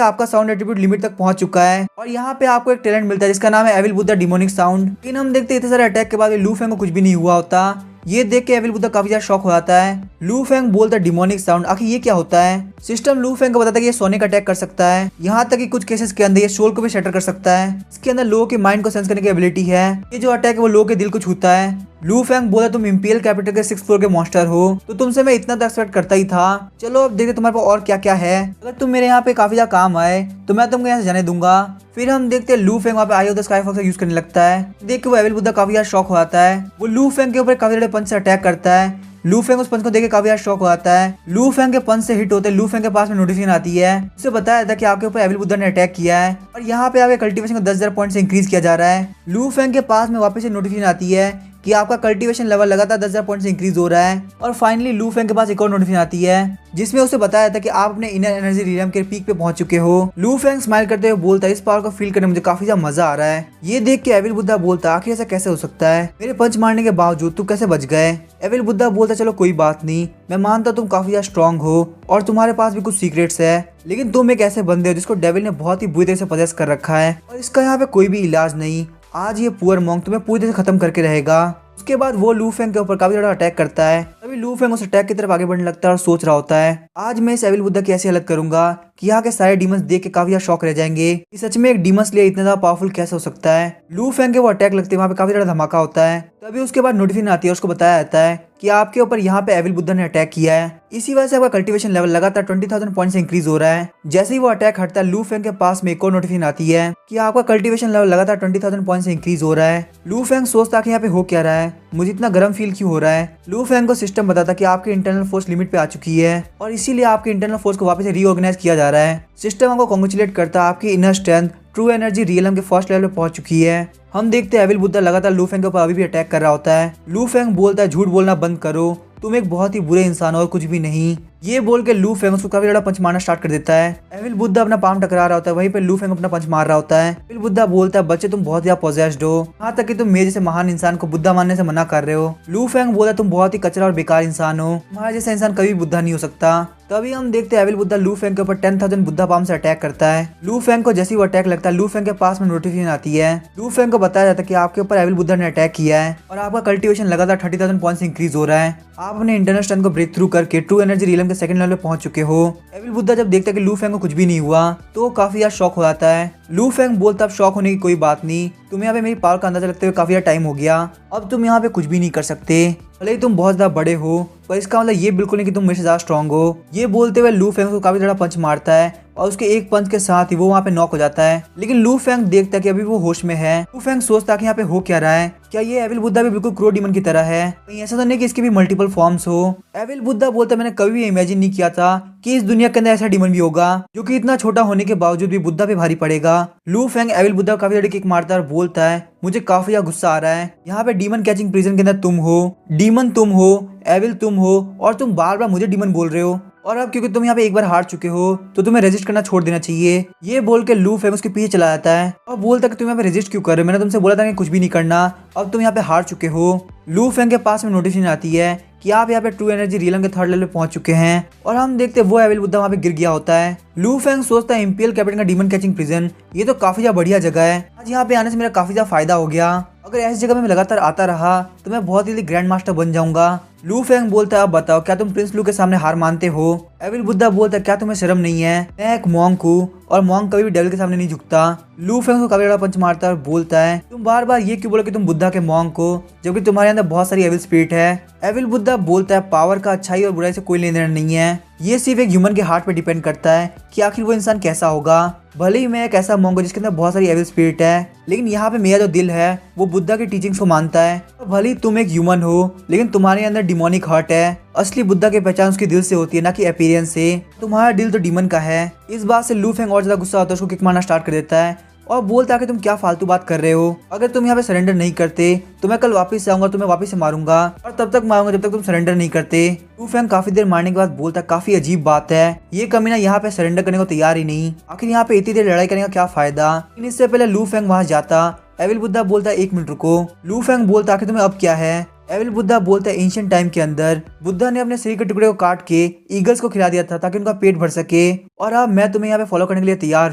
आपका साउंड एट्रीब्यूट लिमिट तक पहुंच चुका है और यहाँ पे आपको एक टैलेंट मिलता है जिसका नाम है एविल बुद्धा डिमोनिक साउंड। लेकिन हम देखते हैं इतने सारे अटैक के बाद लू फेंग को कुछ भी नहीं हुआ होता। ये देख के एविल बुद्धा काफी ज्यादा शॉक हो जाता है। लू फेंग बोलता है डिमोनिक साउंड, आखिर ये क्या होता है। सिस्टम लू फेंग को बताता है कि ये सोनिक अटैक कर सकता है, यहाँ तक कि कुछ केसेस के अंदर ये सोल को भी शटर कर सकता है। इसके अंदर लोगों के माइंड को सेंस करने की एबिलिटी है। ये जो अटैक है वो लोगों के दिल को छूता है। लू फेंग बोला तुम इंपीरियल कैपिटल के 6th फ्लोर के मॉन्स्टर हो, तो तुमसे मैं इतना तो एक्सपेक्ट करता ही था। चलो अब देखते तुम्हारे पास और क्या क्या है, अगर तुम मेरे यहाँ पे काफी ज्यादा काम आए तो मैं तुमको यहाँ से जाने दूंगा। फिर हम देखते हैं लू फेंग वहाँ पे eye of the sky fox use करने लगता है। देख के वो एविल बुद्धा काफी ज्यादा शॉक हो जाता है। वो लू फेंग के ऊपर काफी बड़े पंच से अटैक करता है। लू फेंग उस पंच को देख के काफी ज्यादा शॉक हो जाता है। लू फेंग के पंच से हिट होते लू फेंग के पास में नोटिफिकेशन आती है, उसे बताया था कि आपके ऊपर एविल बुद्धा ने अटैक किया है और यहाँ पे आपके कल्टीवेशन को 10,000 पॉइंट से इंक्रीज किया जा रहा है। लू फेंग के पास में वापस से नोटिफिकेशन आती है कि आपका कल्टीवेशन लेवल लगातार 10,000 पॉइंट से इंक्रीज हो रहा है। और फाइनली लू फेंग के पास एक और नोटिफिकेशन आती है जिसमें उसे बताया था कि आप अपने इनर एनर्जी रिलम के पीक पे पहुंच चुके हो। लू फेंग स्माइल करते हुए बोलता है इस पावर को फील करने में मुझे काफी ज्यादा मजा आ रहा है। ये देख के एविल बुद्धा बोलता आखिर ऐसा कैसे हो सकता है, मेरे पंच मारने के बावजूद तुम कैसे बच गए। एविल बुद्धा बोलता चलो कोई बात नहीं, मैं मानता तुम काफी ज्यादा स्ट्रांग हो और तुम्हारे पास भी कुछ सीक्रेट्स है, लेकिन तुम एक ऐसे बंदे हो जिसको डेविल ने बहुत ही बुरी तरह से पजेस कर रखा है और इसका यहाँ पे कोई भी इलाज नहीं। आज ये पुअर मॉन्क तुम्हें पूरी तरह से खत्म करके रहेगा। उसके बाद वो लू फेंग के ऊपर काफी ज्यादा अटैक करता है। तभी लू फेंग उस अटैक की तरफ आगे बढ़ने लगता है और सोच रहा होता है आज मैं इस एविल बुद्धा की ऐसी हालत करूंगा कि यहाँ के सारे डीमंस देख के काफी ज्यादा शॉक रह जाएंगे कि सच में एक डीमन स्लेयर इतना ज्यादा पावरफुल कैसे हो सकता है। लू फेंग के वो अटैक लगते हैं, वहाँ पे काफी ज्यादा धमाका होता है। तभी उसके बाद नोटिफिकेशन आती है, उसको बताया जाता है कि आपके ऊपर यहाँ पे एविल बुद्धा ने अटैक किया है, इसी वजह से आपका कल्टीवेशन लेवल लगातार 20,000 पॉइंट से इंक्रीज हो रहा है। जैसे ही वो अटैक हटता है लू फेंग के पास में एक और नोटिफिकेशन आती है कि आपका कल्टीवेशन लेवल लगातार 20,000 पॉइंट से इंक्रीज हो रहा है। लू फेंग सोचता कि यहाँ पे हो क्या रहा है, मुझे इतना गर्म फील क्यों हो रहा है। लू फेंग को सिस्टम बताता कि आपकी इंटरनल फोर्स लिमिट पे आ चुकी है और इसीलिए आपकी इंटरनल फोर्स को वापस से रीऑर्गेनाइज किया जा रहा है। सिस्टम आपको कॉन्ग्रेचुलेट करता है, आपकी inner strength true energy realm के फर्स्ट लेवल पे पहुंच चुकी है। हम देखते हैं एविल बुद्धा लगातार लू फेंग के ऊपर अभी भी अटैक कर रहा होता है। लू फेंग बोलता है झूठ बोलना बंद करो, तुम एक बहुत ही बुरे इंसान हो और कुछ भी नहीं। ये बोल के लू फेंग उसको काफी ज्यादा पंच मारना स्टार्ट कर देता है। एविल बुद्धा अपना पाम टकरा रहा होता है, वहीं पे लू फेंग अपना पंच मार रहा होता है। एविल बुद्धा बोलता है बच्चे तुम बहुत ज्यादा पोजेस्ड हो, यहाँ तक कि तुम मेरे जैसे महान इंसान को बुद्धा मानने से मना कर रहे हो। लू फेंग बोलता तुम बहुत ही कचरा और बेकार इंसान हो, तुम्हारे जैसा इंसान कभी बुद्धा नहीं हो सकता। तभी हम देखते हैं एविल बुद्धा लू फेंग के ऊपर 10,000 बुद्धा पाम से अटैक करता है। लू फेंग को जैसे ही वो अटैक लगता है लू फेंग के पास में नोटिफिकेशन आती है। लू फेंग को बताया जाता है कि आपके ऊपर एविल बुद्धा ने अटैक किया है और आपका कल्टीवेशन लगातार 30,000 पॉइंट से इंक्रीज हो रहा है। आप अपने इंटरनल स्ट्रेंथ को ब्रेक थ्रू करके ट्रू एनर्जी रियलम के सेकंड लेवल पे पहुंच चुके हो। एविल बुद्धा जब देखता है कि लू फेंग को कुछ भी नहीं हुआ तो काफी ज्यादा शॉक हो जाता है। लू फेंग बोलता अब शॉक होने की कोई बात नहीं, तुम्हें यहाँ पे मेरी पावर का अंदाजा लगते हुए काफी टाइम हो गया, अब तुम यहाँ पे कुछ भी नहीं कर सकते। भले ही तुम बहुत ज्यादा बड़े हो पर इसका मतलब ये बिल्कुल नहीं कि तुम मेरे से ज्यादा स्ट्रांग हो। ये बोलते हुए लू फेंग को काफी ज्यादा पंच मारता है और उसके एक पंच के साथ ही वो वहाँ पे नॉक हो जाता है। लेकिन लू फेंग देखता है कि अभी वो होश में है। लू फेंग सोचता है कि यहाँ पे हो क्या रहा है, क्या ये एविल बुद्धा भी बिल्कुल क्रो डीमन की तरह है, कहीं ऐसा तो नहीं कि इसके भी मल्टीपल फॉर्म्स हो। एविल बुद्धा बोलता है मैंने कभी भी इमेजिन नहीं किया था कि इस दुनिया के अंदर ऐसा डीमन भी होगा जो कि इतना छोटा होने के बावजूद भी बुद्धा पे भारी पड़ेगा। लू फेंग एविल बुद्धा काफी ज्यादा किक मारता है और बोलता है मुझे काफी ज्यादा गुस्सा आ रहा है, यहाँ पे डीमन कैचिंग प्रिजन के अंदर तुम हो, डीमन तुम हो, एविल तुम हो और तुम बार बार मुझे डीमन बोल रहे हो। और अब क्योंकि तुम यहाँ पे एक बार हार चुके हो तो तुम्हें रेजिस्ट करना छोड़ देना चाहिए। ये बोल के लू फेंग उसके पीछे चला जाता है और बोलता है कि तुम यहाँ पे रेजिस्ट क्यों कर रहे हो, मैंने तुमसे बोला था कि कुछ भी नहीं करना, अब तुम यहाँ पे हार चुके हो। लू फेंग के पास में नोटिफिकेशन आती है कि आप यहाँ पे ट्रू एनर्जी रियलम के थर्ड लेवल पे पहुंच चुके हैं और हम देखते हैं वो एविल बुद्धा वहाँ पे गिर गया होता है। लू फेंग सोचता है इंपीरियल कैपिटल का डीमन कैचिंग प्रिजन ये तो काफी ज्यादा बढ़िया जगह है, आज यहाँ पे आने से मेरा काफी ज्यादा फायदा हो गया, अगर ऐसी जगह में मैं लगातार आता रहा तो मैं बहुत जल्दी ग्रैंड मास्टर बन जाऊंगा। लू फेंग बोलता है अब बताओ क्या तुम प्रिंस लू के सामने हार मानते हो। एविल बुद्धा बोलता है क्या तुम्हें शर्म नहीं है, मैं एक मॉन्क हूँ और मॉन्क कभी भी डेविल के सामने नहीं झुकता। लू फेंग को काफी बड़ा पंच मारता है और बोलता है तुम बार बार ये क्यों बोलो कि तुम बुद्धा के मॉन्क हो जबकि तुम्हारे अंदर बहुत सारी एविल स्पिरिट है। एविल बुद्धा बोलता है पावर का अच्छाई और बुराई से कोई लेन देन नहीं है, ये सिर्फ एक ह्यूमन के हार्ट पे डिपेंड करता है कि आखिर वो इंसान कैसा होगा। भले ही मैं एक ऐसा मॉन्क हूं जिसके अंदर बहुत सारी एविल स्पिरिट है, लेकिन यहाँ पे मेरा जो दिल है वो बुद्धा की टीचिंग्स को मानता है। तो भले ही तुम एक ह्यूमन हो लेकिन तुम्हारे अंदर डिमोनिक हार्ट है, असली बुद्धा की पहचान उसके दिल से होती है ना कि अपीयरेंस से, तुम्हारा दिल तो डीमन का है। इस बात से लू फेंग और ज्यादा गुस्सा होता है, उसको किक मारना स्टार्ट कर देता है और बोलता है कि तुम क्या फालतू बात कर रहे हो, अगर तुम यहाँ पे सरेंडर नहीं करते तो मैं कल वापस आऊंगा, तुम्हें वापस से मारूंगा और तब तक मारूंगा जब तक तुम सरेंडर नहीं करते। लू फेंग काफी देर मारने के बाद बोलता है काफी अजीब बात है, ये कमीना यहाँ पे सरेंडर करने को तैयार ही नहीं, आखिर यहाँ पे इतनी देर लड़ाई करने का क्या फायदा। लेकिन इससे पहले लू फेंग वहां जाता, एविल बुद्धा बोलता है 1 मिनट रुको। लू फेंग बोलता है कि तुम्हें अब क्या है। एविल बुद्धा बोलता है एंशिएंट टाइम के अंदर बुद्धा ने अपने शरीर के टुकड़े को काट के ईगल्स को खिला दिया था ताकि उनका पेट भर सके, और अब मैं तुम्हें यहाँ पे फॉलो करने के लिए तैयार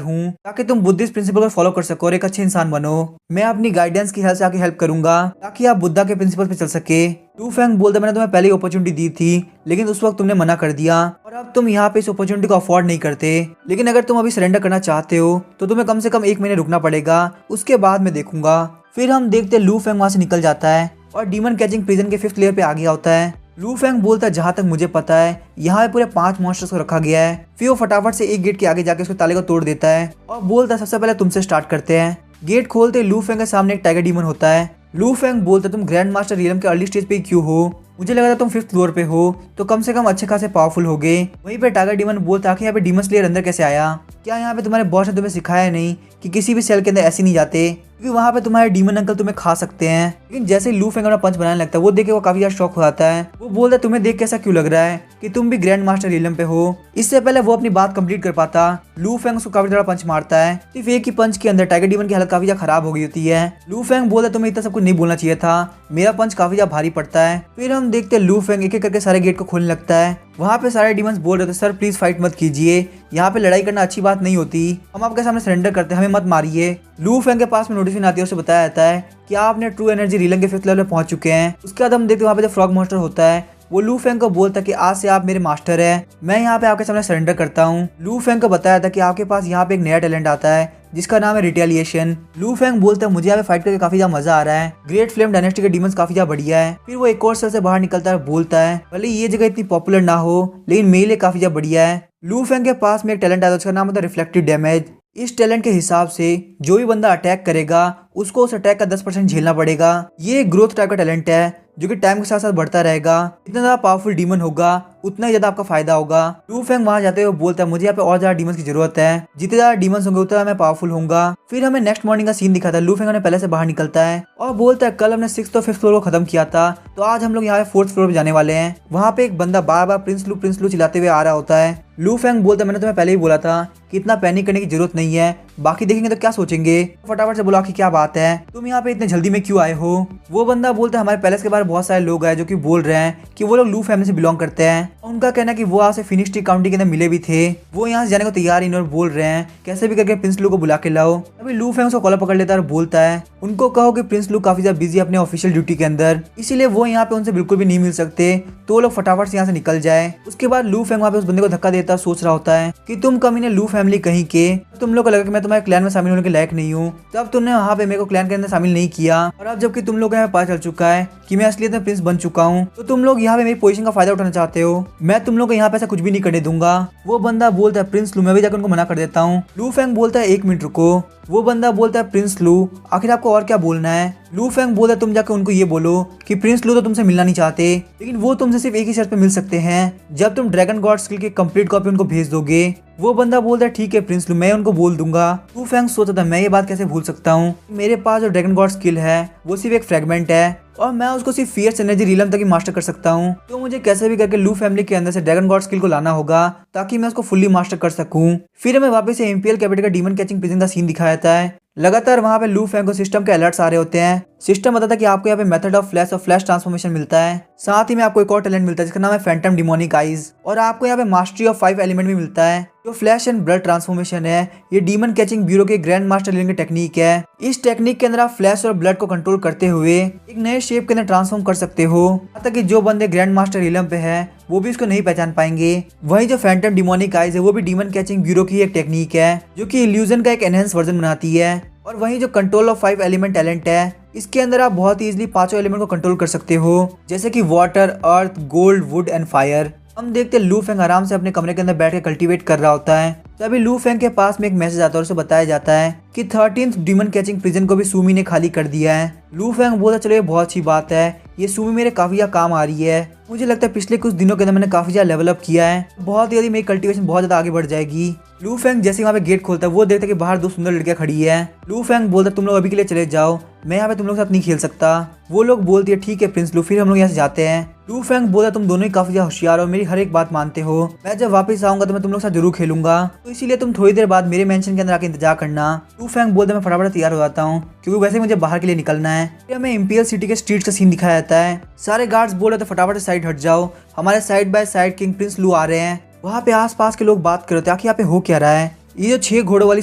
हूँ ताकि तुम बुद्धिस्ट प्रिंसिपल को फॉलो कर सको और एक अच्छे इंसान बनो। मैं अपनी गाइडेंस की हेल्प से आके हेल्प करूंगा ताकि आप बुद्धा के प्रिंसिपल पे चल सके। लू फेंग बोलता मैंने तुम्हें पहले ही अपॉर्चुनिटी दी थी लेकिन उस वक्त तुमने मना कर दिया और अब तुम यहाँ पे इस अपॉर्चुनिटी को अफोर्ड नहीं करते, लेकिन अगर तुम अभी सरेंडर करना चाहते हो तो तुम्हें कम से कम 1 महीने रुकना पड़ेगा, उसके बाद मैं देखूंगा। फिर हम देखते लू फेंग वहां से निकल जाता है और डीमन कैचिंग प्रिजन के 5th लेयर पे आ गया होता है। लू फेंग बोलता है जहां तक मुझे पता है यहाँ पे पूरे 5 मॉन्स्टर्स को रखा गया है। फिर वो फटाफट से एक गेट के आगे जाके उसके ताले को तोड़ देता है और बोलता है सबसे पहले तुमसे स्टार्ट करते हैं। गेट खोलते लू फेंग के सामने एक टाइगर डीमन होता है। लू फेंग बोलता तुम ग्रैंड मास्टर रियलम के अर्ली स्टेज पे क्यों हो, मुझे लगा था तुम 5th फ्लोर पे हो तो कम से कम अच्छे खासे पावरफुल हो गए। वहीं पे टाइगर डीमन बोलता कि यहाँ पे डीमन स्लेयर अंदर कैसे आया, क्या यहाँ पे तुम्हारे बॉस ने तुम्हें सिखाया नहीं कि किसी भी सेल के अंदर ऐसे नहीं जाते क्योंकि वहाँ पे तुम्हारे डीमन अंकल तुम्हें खा सकते हैं। लेकिन जैसे ही लू फेंग अपना पंच बनाने लगता है वो देख के वो काफी ज्यादा शॉक हो जाता है। वो बोलता है तुम्हें देख के ऐसा क्यों लग रहा है कि तुम भी ग्रैंड मास्टर रियलम पे हो। इससे पहले वो अपनी बात कंप्लीट कर पाता लू फेंग उसको काफी ज्यादा पंच मारता है। सिर्फ एक ही पंच के अंदर टाइगर डीमन की हालत काफी ज्यादा खराब हो गई होती है। लू फेंग बोलता तुम्हें इतना सब कुछ नहीं बोलना चाहिए था, मेरा पंच काफी ज्यादा भारी पड़ता है। फिर हम देखते हैं लू फेंग एक एक करके सारे गेट को खोलने लगता है। वहाँ पे सारे डीमंस बोल रहे थे सर प्लीज फाइट मत कीजिए, यहाँ पे लड़ाई करना अच्छी बात नहीं होती, हम आपके सामने सरेंडर करते हैं, हमें मत मारिए। लू फेंग के पास में नोटिफिकेशन आती है, उसे बताया जाता है कि आपने ट्रू एनर्जी रियलम के 5th लेवल पे पहुंच चुके हैं। उसके बाद हम देखते हैं वहाँ पे जो फ्रॉग मॉन्स्टर होता है वो लू फेंग को बोलता है कि आज से आप मेरे मास्टर हैं, मैं यहाँ पे आपके सामने सरेंडर करता हूँ। लू फेंग को बताया था कि आपके पास यहाँ पे एक नया टैलेंट आता है जिसका नाम है रिटेलिएशन। लू फेंग बोलता है मुझे यहाँ पे फाइट करके काफी ज्यादा मजा आ रहा है, ग्रेट फ्लेम डायनेस्टी के डीमंस काफी ज्यादा बढ़िया है। फिर वो एक और सेल से बाहर निकलता है और बोलता है भले ये जगह इतनी पॉपुलर ना हो लेकिन मेरे लिए काफी ज्यादा बढ़िया है। लू फेंग के पास में एक टैलेंट आता है उसका नाम होता है रिफ्लेक्टिव डैमेज। इस टैलेंट के हिसाब से जो भी बंदा अटैक करेगा उसको उस अटैक का 10% झेलना पड़ेगा। ये ग्रोथ टाइप का टैलेंट है जो कि टाइम के साथ साथ बढ़ता रहेगा। जितना ज्यादा पावरफुल डीमन होगा उतना ही ज्यादा आपका फायदा होगा। लू फेंग वहां जाते हुए बोलता है मुझे यहाँ पे और ज्यादा डीमंस की जरूरत है, जितने ज्यादा डीमंस होंगे उतना मैं पावरफुल होऊंगा। फिर हमें नेक्स्ट मॉर्निंग का सीन दिखाता है। लू फेंग ने पहले से बाहर निकलता है और बोलता है कल हमने 6th और 5th फ्लोर को खत्म किया था तो आज हम लोग यहाँ पे 4th फ्लोर पे जाने वाले हैं। वहाँ पे एक बंदा बार बार प्रिंस लू चिल्लाते हुए आ रहा होता है। लू फेंग बोलता है मैंने तुम्हें पहले ही बोला था कि इतना पैनिक करने की जरूरत नहीं है, बाकी देखेंगे तो क्या सोचेंगे। फटाफट से बोला कि क्या बात है, तुम यहाँ पे इतने जल्दी में क्यों आए हो। वो बंदा बोलता है हमारे पैलेस के बाहर बहुत सारे लोग आए जो कि बोल रहे हैं कि वो लोग लू फैमिली से बिलोंग करते हैं। उनका कहना है कि वो आज से फिनिस्टी काउंटी के अंदर मिले भी थे, वो यहाँ से जाने को तैयार ही और बोल रहे हैं कैसे भी करके प्रिंस लू को बुला के लाओ। अभी लू फैंग उसको कॉलर पकड़ लेता है और बोलता है उनको कहो कि प्रिंस लू काफी ज्यादा बिजी अपने ऑफिशियल ड्यूटी के अंदर, इसीलिए वो यहाँ पे उनसे बिल्कुल भी नहीं मिल सकते, तो वो लोग फटाफट से यहाँ से निकल जाए। उसके बाद लू फैंग वहाँ पे उस बंदे को धक्का देता सोच रहा होता है कि तुम कमीने लू फैमिली कहीं के, तुम लोग को लगा कि मैं तुम्हारे क्लैन में शामिल होने के लायक नहीं हूँ, तब तुमने वहाँ पे मेरे को क्लैन के अंदर शामिल नहीं किया, और अब जबकि तुम लोग को यहाँ पता चल चुका है कि मैं असलियत में प्रिंस बन चुका हूँ, तो तुम लोग यहाँ पे मेरी पोजीशन का फायदा उठाना चाहते हो। मैं तुम लोग को यहाँ पे ऐसा कुछ भी नहीं करने दूंगा। वो बंदा बोलता है प्रिंस लू, मैं भी जाकर उनको मना कर देता हूँ। लू फैंग बोलता है 1 मिनट रुको। वो बंदा बोलता है प्रिंस लू आखिर आपको और क्या बोलना है। लू फैंग बोलता है तुम जाकर उनको ये बोलो कि प्रिंस लू तो तुमसे मिलना नहीं चाहते, लेकिन वो तुमसे सिर्फ एक ही शर्त पे मिल सकते हैं, जब तुम ड्रैगन गॉड स्किल की कंप्लीट कॉपी उनको भेज दोगे। वो बंदा बोलता है ठीक है प्रिंस लू, मैं उनको बोल दूंगा। लू फेंग सोचता था मैं ये बात कैसे भूल सकता हूँ, मेरे पास जो ड्रैगन गॉड स्किल है वो सिर्फ एक फ्रेगमेंट है और मैं उसको सिर्फ फियर्स एनर्जी रीलम तक ही मास्टर कर सकता हूँ। तो मुझे कैसे भी करके लू फैमिली के अंदर से ड्रैगन गॉड स्किल को लाना होगा ताकि मैं उसको फुल्ली मास्टर कर सकूं। फिर हमें वापस से एमपीएल कैपिटल का डीमन कैचिंग प्रिजन का सीन दिखाया जाता है। लगातार वहां पे लू फैंग को सिस्टम के अलर्ट्स आ रहे होते हैं। सिस्टम बताता है कि आपको यहाँ पे मेथड ऑफ फ्लैश और फ्लैश ट्रांसफॉर्मेशन मिलता है। साथ ही में आपको एक और टैलेंट मिलता है जिसका नाम है फैंटम डिमोनिक आइज और आपको यहाँ पे मास्टरी ऑफ 5 एलिमेंट भी मिलता है। जो फ्लैश एंड ब्लड ट्रांसफॉर्मेशन है ये डीमन कैचिंग ब्यूरो के ग्रैंड मास्टर लीन की टेक्निक है। इस टेक्निक के अंदर आप फ्लैश और ब्लड को कंट्रोल करते हुए एक नए शेप के अंदर ट्रांसफॉर्म कर सकते हो, ताकि कि जो बंदे ग्रैंड मास्टर रीलम पे है वो भी इसको नहीं पहचान पाएंगे। वहीं जो फैंटम डिमोनिक आइज है वो भी डीमन कैचिंग ब्यूरो की एक टेक्निक है जो कि इल्यूजन का एक एनहेंस वर्जन बनाती है। और वहीं जो कंट्रोल ऑफ 5 एलिमेंट टैलेंट है इसके अंदर आप बहुत ही इजीली 5 एलिमेंट को कंट्रोल कर सकते हो, जैसे कि water, earth, gold, would and fire. हम देखते हैं लू फेंग आराम से अपने कमरे के अंदर बैठ के कल्टीवेट कर रहा होता है। तभी लू फेंग के पास में एक मैसेज आता है और उसे बताया जाता है कि 13th डीमन कैचिंग प्रिजन को भी सूमी ने खाली कर दिया है। लू फेंग बोलता चलो ये बहुत अच्छी बात है, ये सूमी मेरे काफी ज्यादा काम आ रही है। मुझे लगता है पिछले कुछ दिनों के अंदर मैंने काफी ज्यादा लेवल अप किया है, बहुत जल्दी मेरी कल्टीवेशन बहुत ज्यादा आगे बढ़ जाएगी। लू फेंग जैसे वहाँ पे गेट खोलता है वो देखता है कि बाहर 2 सुंदर लड़कियां खड़ी है। लू फेंग बोलता है तुम लोग अभी के लिए चले जाओ, मैं यहाँ पे तुम लोग के साथ नहीं खेल सकता। वो लोग बोलती है ठीक है प्रिंस लू, फिर हम लोग यहाँ से जाते हैं। लू फेंग बोलता तुम दोनों ही काफी ज्यादा होशियार हो, मेरी हर एक बात मानते हो, मैं जब वापस आऊंगा तो मैं तुम लोग के साथ जरूर खेलूंगा, तो इसीलिए तुम थोड़ी देर बाद मेरे मेंशन के अंदर आके इंतजार करना। लू फेंग बोलता मैं फटाफट तैयार हो जाता हूँ क्योंकि वैसे मुझे बाहर के लिए निकलना है। फिर हमें इंपीरियल सिटी के स्ट्रीट का सीन दिखाया जाता है। सारे गार्ड्स बोल रहे थे फटाफट से साइड हट जाओ, हमारे side by side king Prince लू आ रहे हैं। वहाँ पे आसपास के लोग बात कर रहे थे आखिर यहाँ पे हो क्या रहा है। ये जो 6 घोड़ों वाली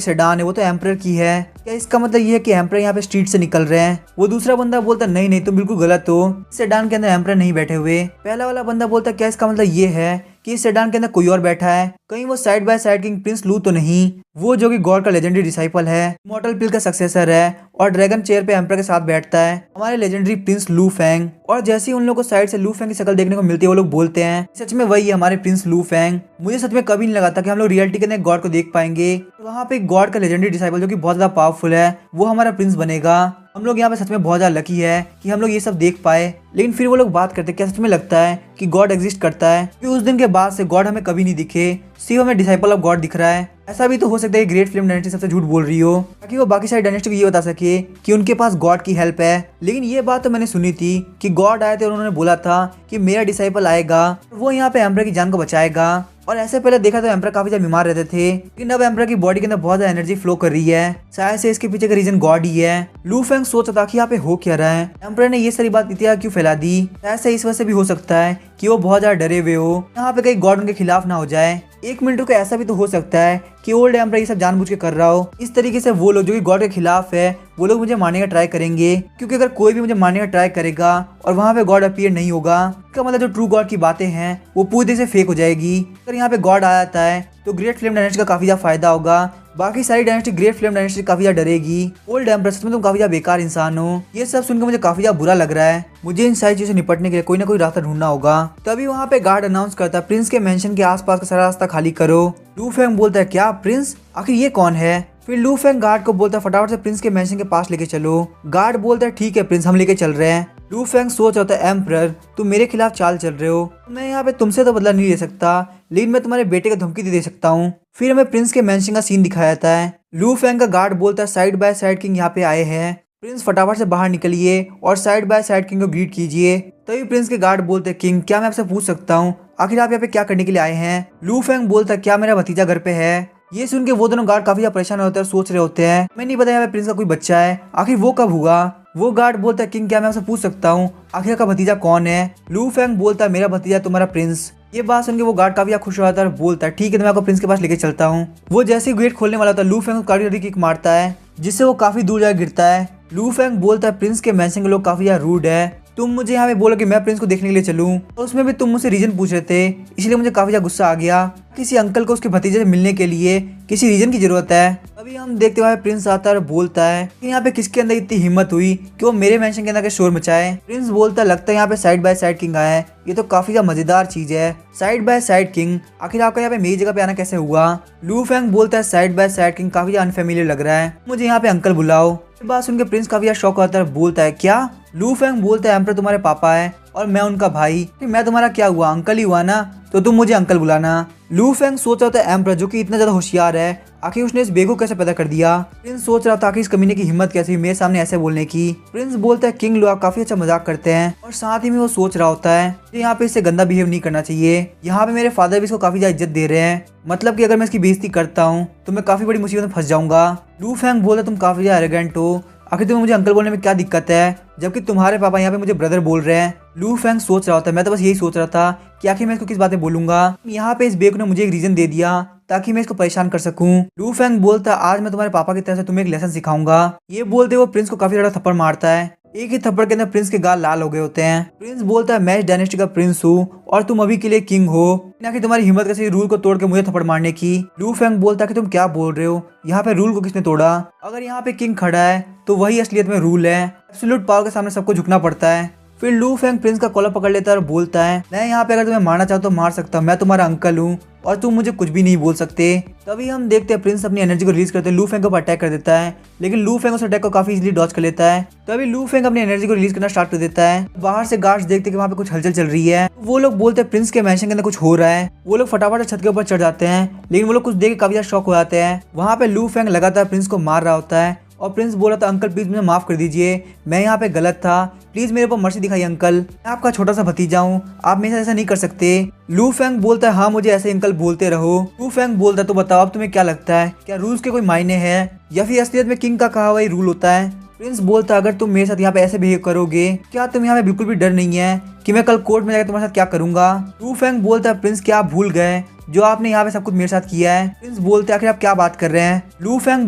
सेडान है वो तो एम्परर की है, क्या इसका मतलब ये है कि एम्परर यहाँ पे स्ट्रीट से निकल रहे हैं। वो दूसरा बंदा बोलता नहीं नहीं तुम बिल्कुल गलत हो, सेडान के अंदर एम्परर नहीं बैठे हुए। पहला वाला बंदा बोलता क्या इसका मतलब ये है कि इस सेडान के अंदर कोई और बैठा है, कहीं वो side by side king Prince लू तो नहीं, वो जो कि गॉड का लेजेंडरी डिसाइपल है, मॉर्टल पिल का सक्सेसर है और ड्रैगन चेयर पे एम्परर के साथ बैठता है हमारे लेजेंडरी प्रिंस लू फेंग। और जैसे ही उन लोगों को साइड से लू फेंग की शक्ल देखने को मिलती है वो लोग बोलते हैं सच में वही है हमारे प्रिंस लू फेंग। मुझे सच में कभी नहीं लगा था कि हम लोग रियलिटी के अंदर गॉड को देख पाएंगे। तो वहाँ पे गॉड का लेजेंडरी डिसाइपल जो कि बहुत ज्यादा पावरफुल है वो हमारा प्रिंस बनेगा। हम लोग यहाँ पे सच में बहुत ज्यादा लकी है कि हम लोग ये सब देख पाए। लेकिन फिर वो लोग बात करते क्या सच में लगता है कि गॉड एग्जिस्ट करता है, क्योंकि उस दिन के बाद से गॉड हमें कभी नहीं दिखे, सिर्फ हमें डिसाइपल ऑफ गॉड दिख रहा है। ऐसा भी तो हो सकता है कि ग्रेट फ्लेम डायनेस्टी सबसे झूठ बोल रही हो ताकि वो बाकी सारी डायनेस्टी को ये बता सके कि उनके पास गॉड की हेल्प है। लेकिन ये बात तो मैंने सुनी थी कि गॉड आए थे और उन्होंने बोला था कि मेरा डिसाइपल आएगा वो यहाँ पे एम्परर की जान को बचाएगा। और ऐसे पहले देखा तो एम्परर काफी ज्यादा बीमार रहते थे, लेकिन अब एम्परर की बॉडी के अंदर बहुत ज्यादा एनर्जी फ्लो कर रही है, शायद से इसके पीछे का रीजन गॉड ही है। लू फेंग सोच रहा था कि यहाँ पे हो क्या रहा है, एम्परर ने ये सारी बात इतना क्यों फैला दी। शायद से इस वजह से भी हो सकता है कि वो बहुत ज्यादा डरे हुए हो, यहाँ पे कहीं गॉड उनके खिलाफ ना हो जाए। एक मिनट को ऐसा भी तो हो सकता है कि ओल्ड एम्परर ये सब जानबूझ के कर रहा हो। इस तरीके से वो लोग जो कि गॉड के खिलाफ है वो लोग मुझे मारने का ट्राई करेंगे, क्योंकि अगर कोई भी मुझे मारने का ट्राई करेगा और वहाँ पे गॉड अपीयर नहीं होगा, इसका मतलब जो ट्रू गॉड की बातें हैं वो पूरी तरह से फेक हो जाएगी। अगर यहाँ पे गॉड आ जाता है तो ग्रेट फ्लेम डायनेस्टी का काफी ज्यादा फायदा होगा, बाकी सारी डायनेस्टी ग्रेट फ्लेम डायनेस्टी काफी ज्यादा डरेगी। ओल्ड एम्परर सच में तुम काफी ज्यादा बेकार इंसान हो। ये सब सुनकर मुझे काफी ज्यादा बुरा लग रहा है, मुझे इन सारी चीजों से निपटने के लिए कोई ना कोई रास्ता ढूंढना होगा। तभी वहाँ पे गार्ड अनाउंस करता है प्रिंस के मेंशन के आसपास का सारा रास्ता खाली करो। लू फेंग बोलता है क्या प्रिंस, आखिर ये कौन है। फिर लू फेंग गार्ड को बोलता है फटाफट से प्रिंस के मेंशन के पास लेके चलो। गार्ड बोलता है ठीक है प्रिंस हम लेके चल रहे हैं। लू फेंग सोच रहा था एम्परर तुम मेरे खिलाफ चाल चल रहे हो, मैं यहाँ पे तुमसे तो बदला नहीं ले सकता, लेकिन मैं तुम्हारे बेटे को धमकी दे सकता हूँ। फिर हमें प्रिंस के मेंशन का सीन दिखाया जाता है। लू फेंग का गार्ड बोलता है साइड बाय साइड किंग यहाँ पे आए हैं, प्रिंस फटाफट से बाहर निकलिए और साइड बाय साइड किंग को ग्रीट कीजिए। तभी प्रिंस के गार्ड बोलते हैं किंग क्या मैं आपसे पूछ सकता हूँ आखिर आप यहाँ पे क्या करने के लिए आए हैं। लू फेंग बोलता है क्या मेरा भतीजा घर पे है। ये सुन के वो दोनों गार्ड काफी ज्यादा परेशान होते हैं और सोच रहे होते हैं मैं नहीं पता यहाँ पे प्रिंस का कोई बच्चा है, आखिर वो कब हुआ। वो गार्ड बोलता है किंग क्या मैं आपसे पूछ सकता हूँ आखिर का भतीजा कौन है। लू फेंग बोलता है मेरा भतीजा तुम्हारा प्रिंस। ये बात सुन के वो गार्ड काफी खुश हो जाता है और बोलता है ठीक है तो मैं आपको प्रिंस के पास लेके चलता हूँ। वो जैसे ही गेट खोलने वाला था लू फेंग को काफी जल्दी किक मारता है जिससे वो काफी दूर जाकर गिरता है। लू फेंग बोलता है प्रिंस के मेंशन के लोग काफी ज्यादा रूड है, तुम मुझे यहाँ पे बोलो कि मैं प्रिंस को देखने के लिए चलूं, तो उसमें भी तुम मुझसे रीजन पूछ रहे थे, इसलिए मुझे काफी ज्यादा गुस्सा आ गया। किसी अंकल को उसके भतीजे से मिलने के लिए किसी रीजन की जरूरत है। अभी हम देखते हुए प्रिंस आता है और बोलता है कि यहाँ पे किसके अंदर इतनी हिम्मत हुई कि वो मेरे मेंशन के अंदर के शोर मचाए। प्रिंस बोलता है लगता है यहाँ पे साइड बाय साइड किंग आया है, ये तो काफी ज्यादा मजेदार चीज है। साइड बाय साइड किंग आखिर आपका यहाँ पे मेरी जगह पे आना कैसे हुआ। लू फेंग बोलता है साइड बाय साइड किंग काफी ज्यादा अनफेमिलियर लग रहा है, मुझे यहाँ पे अंकल बुलाओ। बात सुनकर प्रिंस काफी ज्यादा शॉक होता है, बोलता है क्या। लू फेंग बोलता है एम्परर तुम्हारे पापा है और मैं उनका भाई, कि मैं तुम्हारा क्या हुआ, अंकल ही हुआ ना, तो तुम मुझे अंकल बुलाना। लू फेंग सोच रहा था एम्परर जो कि इतना ज्यादा होशियार है, आखिर उसने इस बेगो कैसे पैदा कर दिया। प्रिंस सोच रहा था कि इस कमीने की हिम्मत कैसे हुई मेरे सामने ऐसे बोलने की। प्रिंस बोलता है किंग लू आप काफी अच्छा मजाक करते हैं, और साथ ही में वो सोच रहा होता है कि यहाँ पे इससे गंदा बिहेव नहीं करना चाहिए। यहाँ पे मेरे फादर भी इसको काफी ज्यादा इज्जत दे रहे हैं, मतलब कि अगर मैं इसकी बेइज्जती करता हूँ तो मैं काफी बड़ी मुसीबत में फंस जाऊंगा। लू फेंग बोलता तुम काफी ज्यादा एरोगेंट हो, आखिर तुम्हें मुझे अंकल बोलने में क्या दिक्कत है, जबकि तुम्हारे पापा यहाँ पे मुझे ब्रदर बोल रहे हैं। लू फेंग सोच रहा होता है मैं तो बस यही सोच रहा था कि आखिर मैं इसको किस बातें बोलूंगा। यहाँ पे इस बेगो ने मुझे एक रीजन दे दिया ताकि मैं इसको परेशान कर सकूं। लू फेंग बोलता आज मैं तुम्हारे पापा की तरफ से तुम्हें एक लेसन सिखाऊंगा। ये बोलते वो प्रिंस को काफी ज्यादा थप्पड़ मारता है। एक ही थप्पड़ के अंदर प्रिंस के गाल लाल हो गए होते हैं। प्रिंस बोलता है मैं इस डायनेस्टी का प्रिंस हूँ और तुम अभी के लिए किंग हो, ना कि तुम्हारी हिम्मत कैसे रूल को तोड़ के मुझे थप्पड़ मारने की। लू फेंग बोलता है कि तुम क्या बोल रहे हो, यहाँ पे रूल को किसने तोड़ा, अगर यहाँ पे किंग खड़ा है तो वही असलियत में रूल है, एब्सोल्यूट पावर के सामने सबको झुकना पड़ता है। फिर लू फेंग प्रिंस का कॉलर पकड़ लेता है और बोलता है मैं यहाँ पे अगर तुम्हें मारना चाहता तो मार सकता हूँ, मैं तुम्हारा अंकल हूँ और तुम मुझे कुछ भी नहीं बोल सकते। तभी हम देखते हैं प्रिंस अपनी एनर्जी को रिलीज करते लू फेंग के ऊपर अटैक कर देता है, लेकिन लू फेंग उस अटैक को काफी इजीली डॉज कर लेता है। तभी लू फेंग अपनी एनर्जी को रिलीज करना स्टार्ट कर देता है। बाहर से गार्ड्स देखते हैं कि वहाँ पे कुछ हलचल चल रही है। वो लोग बोलते हैं प्रिंस के मैंशन के अंदर कुछ हो रहा है। वो लोग फटाफट छत के ऊपर चढ़ जाते हैं, लेकिन वो लोग कुछ देख के काफी ज्यादा शॉक हो जाते हैं। वहाँ पे लू फेंग लगातार प्रिंस को मार रहा होता है और प्रिंस बोला था अंकल प्लीज मुझे माफ कर दीजिए, मैं यहाँ पे गलत था, प्लीज मेरे ऊपर मर्सी दिखाइए अंकल, मैं आपका छोटा सा भतीजा हूँ, आप मेरे साथ ऐसा नहीं कर सकते। लू फेंग बोलता है हाँ मुझे ऐसे अंकल बोलते रहो। लू फेंग बोलता है तो बताओ अब तुम्हें क्या लगता है, क्या रूल्स के कोई मायने हैं या फिर असलियत में किंग का कहा हुआ ही रूल होता है। प्रिंस बोलता है अगर तुम मेरे साथ यहाँ पे ऐसे बिहेव करोगे, क्या तुम यहाँ पे बिल्कुल भी डर नहीं है कि मैं कल कोर्ट में जाकर तुम्हारे साथ क्या करूंगा। लू फेंग बोलता है प्रिंस क्या आप भूल गए जो आपने यहाँ पे सब कुछ मेरे साथ किया है। प्रिंस बोलते हैं आखिर आप क्या बात कर रहे हैं। लू फेंग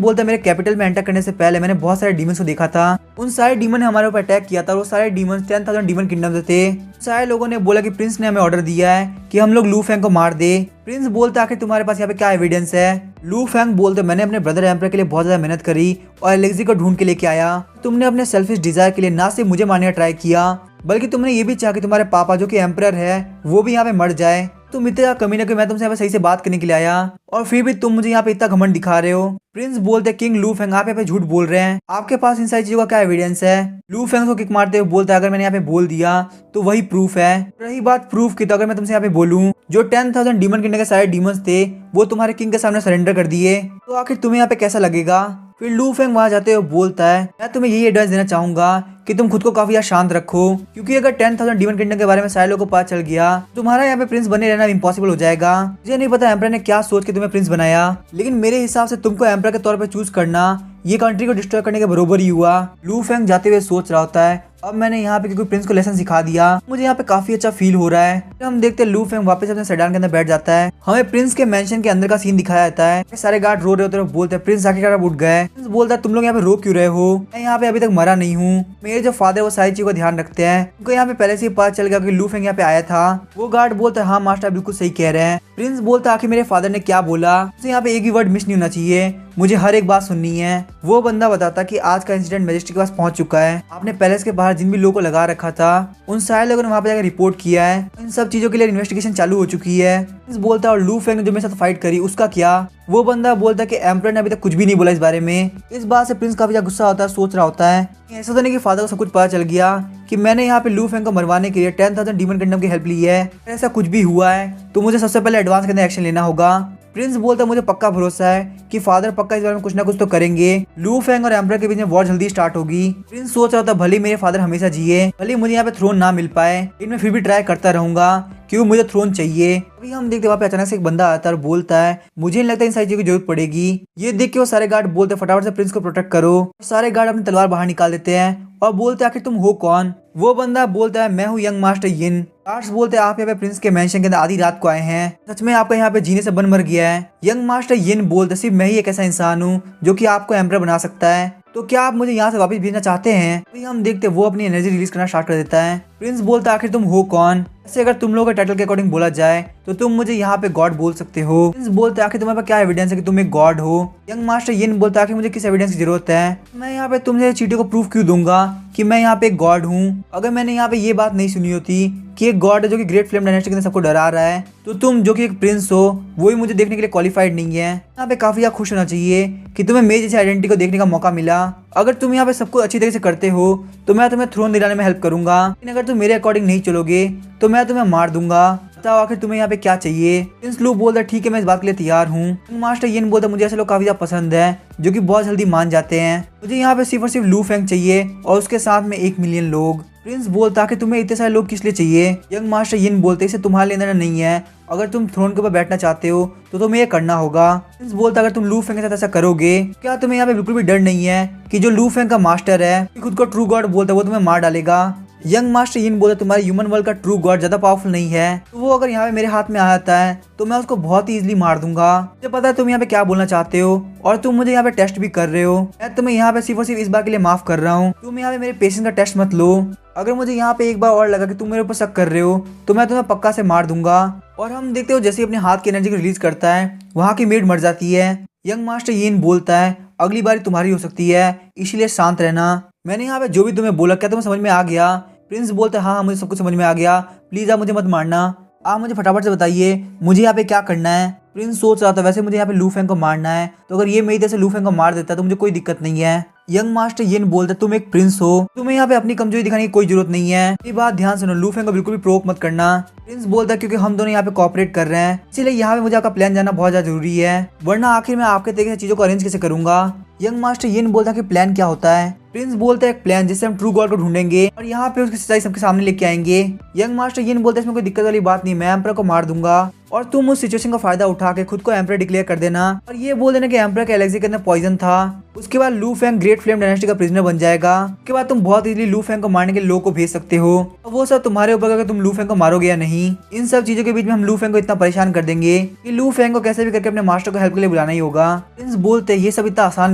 बोलता है मेरे कैपिटल में एंटर करने से पहले मैंने बहुत सारे डीमंस को देखा था, उन सारे डीमन ने हमारे ऊपर अटैक किया था और वो सारे डीमंस 10,000 डीमन किंगडम से थे। सारे लोगों ने बोला कि प्रिंस ने हमें ऑर्डर दिया है कि हम लोग लू फेंग को मार दे। प्रिंस बोलता है आखिर तुम्हारे पास यहाँ पे क्या एविडेंस है। लू फेंग बोलते मैंने अपने ब्रदर एम्परर के लिए बहुत ज्यादा मेहनत करी और एलेक्सी को ढूंढ के लेके आया। तुमने अपने सेल्फिश डिजायर के लिए ना सिर्फ मुझे मारने का ट्राई किया, बल्कि तुमने ये भी चाहा कि तुम्हारे पापा जो कि एम्परर है वो भी यहाँ पे मर जाए। तुम इतना कमीने कि मैं तुमसे यहाँ पे सही से बात करने के लिए आया और फिर भी तुम मुझे यहाँ पे इतना घमंड दिखा रहे हो। प्रिंस बोलते किंग लू फेंग आप यहाँ पे झूठ बोल रहे हैं, आपके पास इन सारी चीजों का क्या एविडेंस है। लू फेंग को किक मारते हुए बोलता है अगर मैंने यहाँ पे बोल दिया तो वही प्रूफ है। रही बात प्रूफ की, तो अगर मैं तुमसे यहाँ पे बोलूँ जो 10,000 डीमन किंगडम के सारे डीमंस थे वो तुम्हारे किंग के सामने सरेंडर कर दिए, तो आखिर तुम्हें यहाँ पे कैसा लगेगा। फिर लू फेंग वहां जाते हुए बोलता है मैं तुम्हें यही एडवाइस देना चाहूंगा कि तुम खुद को काफी ज्यादा शांत रखो, क्योंकि अगर 10,000 डीमन किंगडम के बारे में सारे लोगों को पता चल गया तुम्हारा यहाँ पे प्रिंस बने रहना इम्पॉसिबल हो जाएगा। मुझे नहीं पता एम्परर ने क्या सोच के तुम्हें प्रिंस बनाया, लेकिन मेरे हिसाब से तुमको एम्परर के तौर पर चूज करना ये कंट्री को डिस्ट्रॉय करने के बरोबर ही हुआ। लू फेंग जाते हुए सोच रहा होता है अब मैंने यहाँ पे क्योंकि प्रिंस को लेसन सिखा दिया, मुझे यहाँ पे काफी अच्छा फील हो रहा है। हम देखते हैं लू फेंग वापस अपने सेडान के अंदर बैठ जाता है। हमें प्रिंस के मेंशन के अंदर का सीन दिखाया जाता है। सारे गार्ड रो रहे होते हैं, बोलते हैं प्रिंस आखिरकार उठ गए। प्रिंस बोलता है तुम लोग यहाँ पे रो क्यों रहे हो, मैं यहाँ पे अभी तक मरा नहीं हूँ। मेरे जो फादर वो सारी चीजों का ध्यान रखते हैं, उनको यहाँ पे पहले से ही पता चल गया कि लू फेंग यहाँ पे आया था। वो गार्ड बोलता है हाँ मास्टर बिल्कुल सही कह रहे हैं। प्रिंस बोलता है आखिर मेरे फादर ने क्या बोला, मुझे यहाँ पे एक भी वर्ड मिस नहीं होना चाहिए, मुझे हर एक बात सुननी है। वो बंदा बताता कि आज का इंसिडेंट मैजेस्टिक के पास पहुंच चुका है, आपने पैलेस के बाहर जिन भी लोगों को लगा रखा था उन सारे लोगों ने वहां पे जाकर रिपोर्ट किया है, इन सब चीजों के लिए इन्वेस्टिगेशन चालू हो चुकी है। प्रिंस बोलता है और लू फेंग ने जो मेरे साथ फाइट करी उसका क्या। वो बंदा बोलता है कि एम्परर ने अभी तक कुछ भी नहीं बोला इस बारे में। इस बात से प्रिंस काफी ज्यादा गुस्सा होता है, सोच रहा होता है ऐसा तो नहीं कि फादर को सब कुछ पता चल गया कि मैंने यहाँ पे लू फेंग को मरवाने के लिए 10,000 डीमन किंगडम की हेल्प ली है। ऐसा कुछ भी हुआ है तो मुझे सबसे पहले एडवांस के अंदर एक्शन लेना होगा। प्रिंस बोलता है मुझे पक्का भरोसा है कि फादर पक्का इस बारे में कुछ ना कुछ तो करेंगे। लू फेंग और एम्परर के बीच में वॉर जल्दी स्टार्ट होगी। प्रिंस सोच रहा था भले मेरे फादर हमेशा जिए, भले मुझे यहाँ पे थ्रोन ना मिल पाए, लेकिन मैं फिर भी ट्राई करता रहूंगा क्यों मुझे थ्रोन चाहिए। अभी हम देखते वहाँ पे अचानक से एक बंदा आता है और बोलता है मुझे नहीं लगता इन सारी चीजों की जरूरत पड़ेगी। ये देख के वो सारे गार्ड बोलते फटाफट से प्रिंस को प्रोटेक्ट करो। सारे गार्ड अपनी तलवार बाहर निकाल देते हैं और बोलते आखिर तुम हो कौन। वो बंदा बोलता है मैं हूँ यंग मास्टर यिन। गार्ड्स बोलते हैं आप यहाँ पे प्रिंस के मेंशन के अंदर आधी रात को आए हैं, सच में आपका यहाँ पे जीने से बन मर गया है। यंग मास्टर यिन बोलते सिर्फ मैं ही एक ऐसा इंसान हूँ जो कि आपको एम्परर बना सकता है, तो क्या आप मुझे यहाँ से वापस भेजना चाहते हैं। अभी हम देखते वो अपनी एनर्जी रिलीज करना स्टार्ट कर देता है। प्रिंस बोलता आखिर तुम हो कौन, ऐसे अगर तुम लोगों के टाइटल के अकॉर्डिंग बोला जाए तो तुम मुझे यहाँ पे गॉड बोल सकते हो। प्रिंस बोलता आखिर तुम्हारे पास क्या एविडेंस है कि तुम एक गॉड हो। यंग मास्टर यिन बोलता आखिर मुझे किस एविडेंस की जरूरत है, मैं यहाँ पे तुमसे चीटियों को प्रूफ क्यों दूंगा कि मैं यहाँ पे एक गॉड हूँ। अगर मैंने यहाँ पे ये बात नहीं सुनी होती कि एक गॉड है जो कि ग्रेट फ्लेम डायनेस्टी के अंदर सबको डरा रहा है, तो तुम जो कि एक प्रिंस हो वो ही मुझे देखने के लिए क्वालिफाइड नहीं है। यहाँ पे काफी खुश होना चाहिए कि तुम्हें मेरी जैसी आइडेंटिटी को देखने का मौका मिला। अगर तुम यहाँ पे सब कुछ अच्छी तरह से करते हो तो मैं तुम्हें थ्रोन दिलाने में हेल्प करूंगा, लेकिन अगर तुम मेरे अकॉर्डिंग नहीं चलोगे तो मैं तुम्हें मार दूंगा। बताओ आखिर तुम्हें यहाँ पे क्या चाहिए। प्रिंस लू बोलता ठीक है मैं इस बात के लिए तैयार हूँ। मास्टर यिन बोलता मुझे ऐसे लोग काफी ज्यादा पसंद है जो कि बहुत जल्दी मान जाते हैं। मुझे यहाँ पे सिर्फ और सिर्फ लू फेंग चाहिए और उसके साथ में 1 मिलियन लोग। प्रिंस बोलता कि तुम्हें इतने सारे लोग किस लिए चाहिए। यंग मास्टर यिन बोलते इसे तुम्हारे लेना नहीं है, अगर तुम थ्रोन के ऊपर बैठना चाहते हो तो तुम्हें ये करना होगा। प्रिंस बोलता अगर तुम लू फेंग के साथ ऐसा करोगे क्या तुम्हें यहाँ पे बिल्कुल भी डर नहीं है कि जो लू फेंग का मास्टर है खुद को ट्रू गॉड बोलता है वो तुम्हें मार डालेगा। यंग मास्टर यिन बोलता तुम्हारे ह्यूमन वर्ल्ड का ट्रू गॉड ज्यादा पावरफुल नहीं है, तो वो अगर यहाँ पे मेरे हाथ में आ जाता है तो मैं उसको बहुत ही इजीली मार दूंगा। मुझे पता है तुम यहाँ पे क्या बोलना चाहते हो और तुम मुझे यहाँ पे टेस्ट भी कर रहे हो। मैं तुम्हें यहाँ पे सिर्फ और सिर्फ इस बार के लिए माफ कर रहा हूँ, तुम यहाँ पे मेरे पेशेंस का टेस्ट मत लो। अगर मुझे यहाँ पे एक बार और लगा कि तुम मेरे ऊपर शक कर रहे हो तो मैं तुम्हें पक्का से मार दूंगा। और हम देखते हो जैसे अपने हाथ की एनर्जी को रिलीज करता है वहाँ की मेड मर जाती है। यंग मास्टर यिन बोलता है अगली बारी तुम्हारी हो सकती है, इसीलिए शांत रहना। मैंने यहाँ पे जो भी तुम्हें बोला क्या तुम्हें समझ में आ गया। प्रिंस बोलता है हाँ मुझे सब कुछ समझ में आ गया, प्लीज आप मुझे मत मारना, आप मुझे फटाफट से बताइए मुझे यहाँ पे क्या करना है। प्रिंस सोच रहा था वैसे मुझे यहाँ पे लू फेंग को मारना है, तो अगर ये मेरी तरह से लू फेंग को मार देता तो मुझे कोई दिक्कत नहीं है। यंग मास्टर यिन बोलता तुम एक प्रिंस हो, तुम्हें यहाँ पे अपनी कमजोरी दिखाने की कोई जरूरत नहीं है। ये बात ध्यान सुनो, लू फेंग को बिल्कुल भी प्रोवोक मत करना। प्रिंस बोलता है क्योंकि हम दोनों यहाँ पे कोऑपरेट कर रहे हैं इसीलिए यहाँ पे मुझे आपका प्लान जानना बहुत ज्यादा जरूरी है, वरना आखिर में आपके तरीके से चीजों को अरेंज कैसे करूंगा। यंग मास्टर यिन बोलता कि प्लान क्या होता है। प्रिंस बोलता है एक प्लान जिससे हम ट्रू गॉड को ढूंढेंगे और यहाँ पे उसकी सच्चाई सबके सामने लेके आएंगे। यंग मास्टर यिन बोलता है इसमें कोई दिक्कत वाली बात नहीं, मैं एम्परर को मार दूंगा और तुम उस सिचुएशन का फायदा उठा के खुद को एम्परर डिक्लेयर कर देना और ये बोल देना कि एम्परर के एलेक्सी के अंदर पॉइजन था। उसके बाद लू फेंग ग्रेट फ्लेम डायनेस्टी का प्रिजनर बन जाएगा। उसके बाद तुम बहुत इजीली लू फेंग को मारने के लोग को भेज सकते हो, और वो सब तुम्हारे ऊपर अगर तुम लू फेंग को मारोगे या नहीं। इन सब चीजों के बीच में हम लू फेंग को इतना परेशान कर देंगे कि लू फेंग को कैसे भी करके अपने मास्टर को हेल्प के लिए बुलाना ही होगा। प्रिंस बोलते ये सब इतना आसान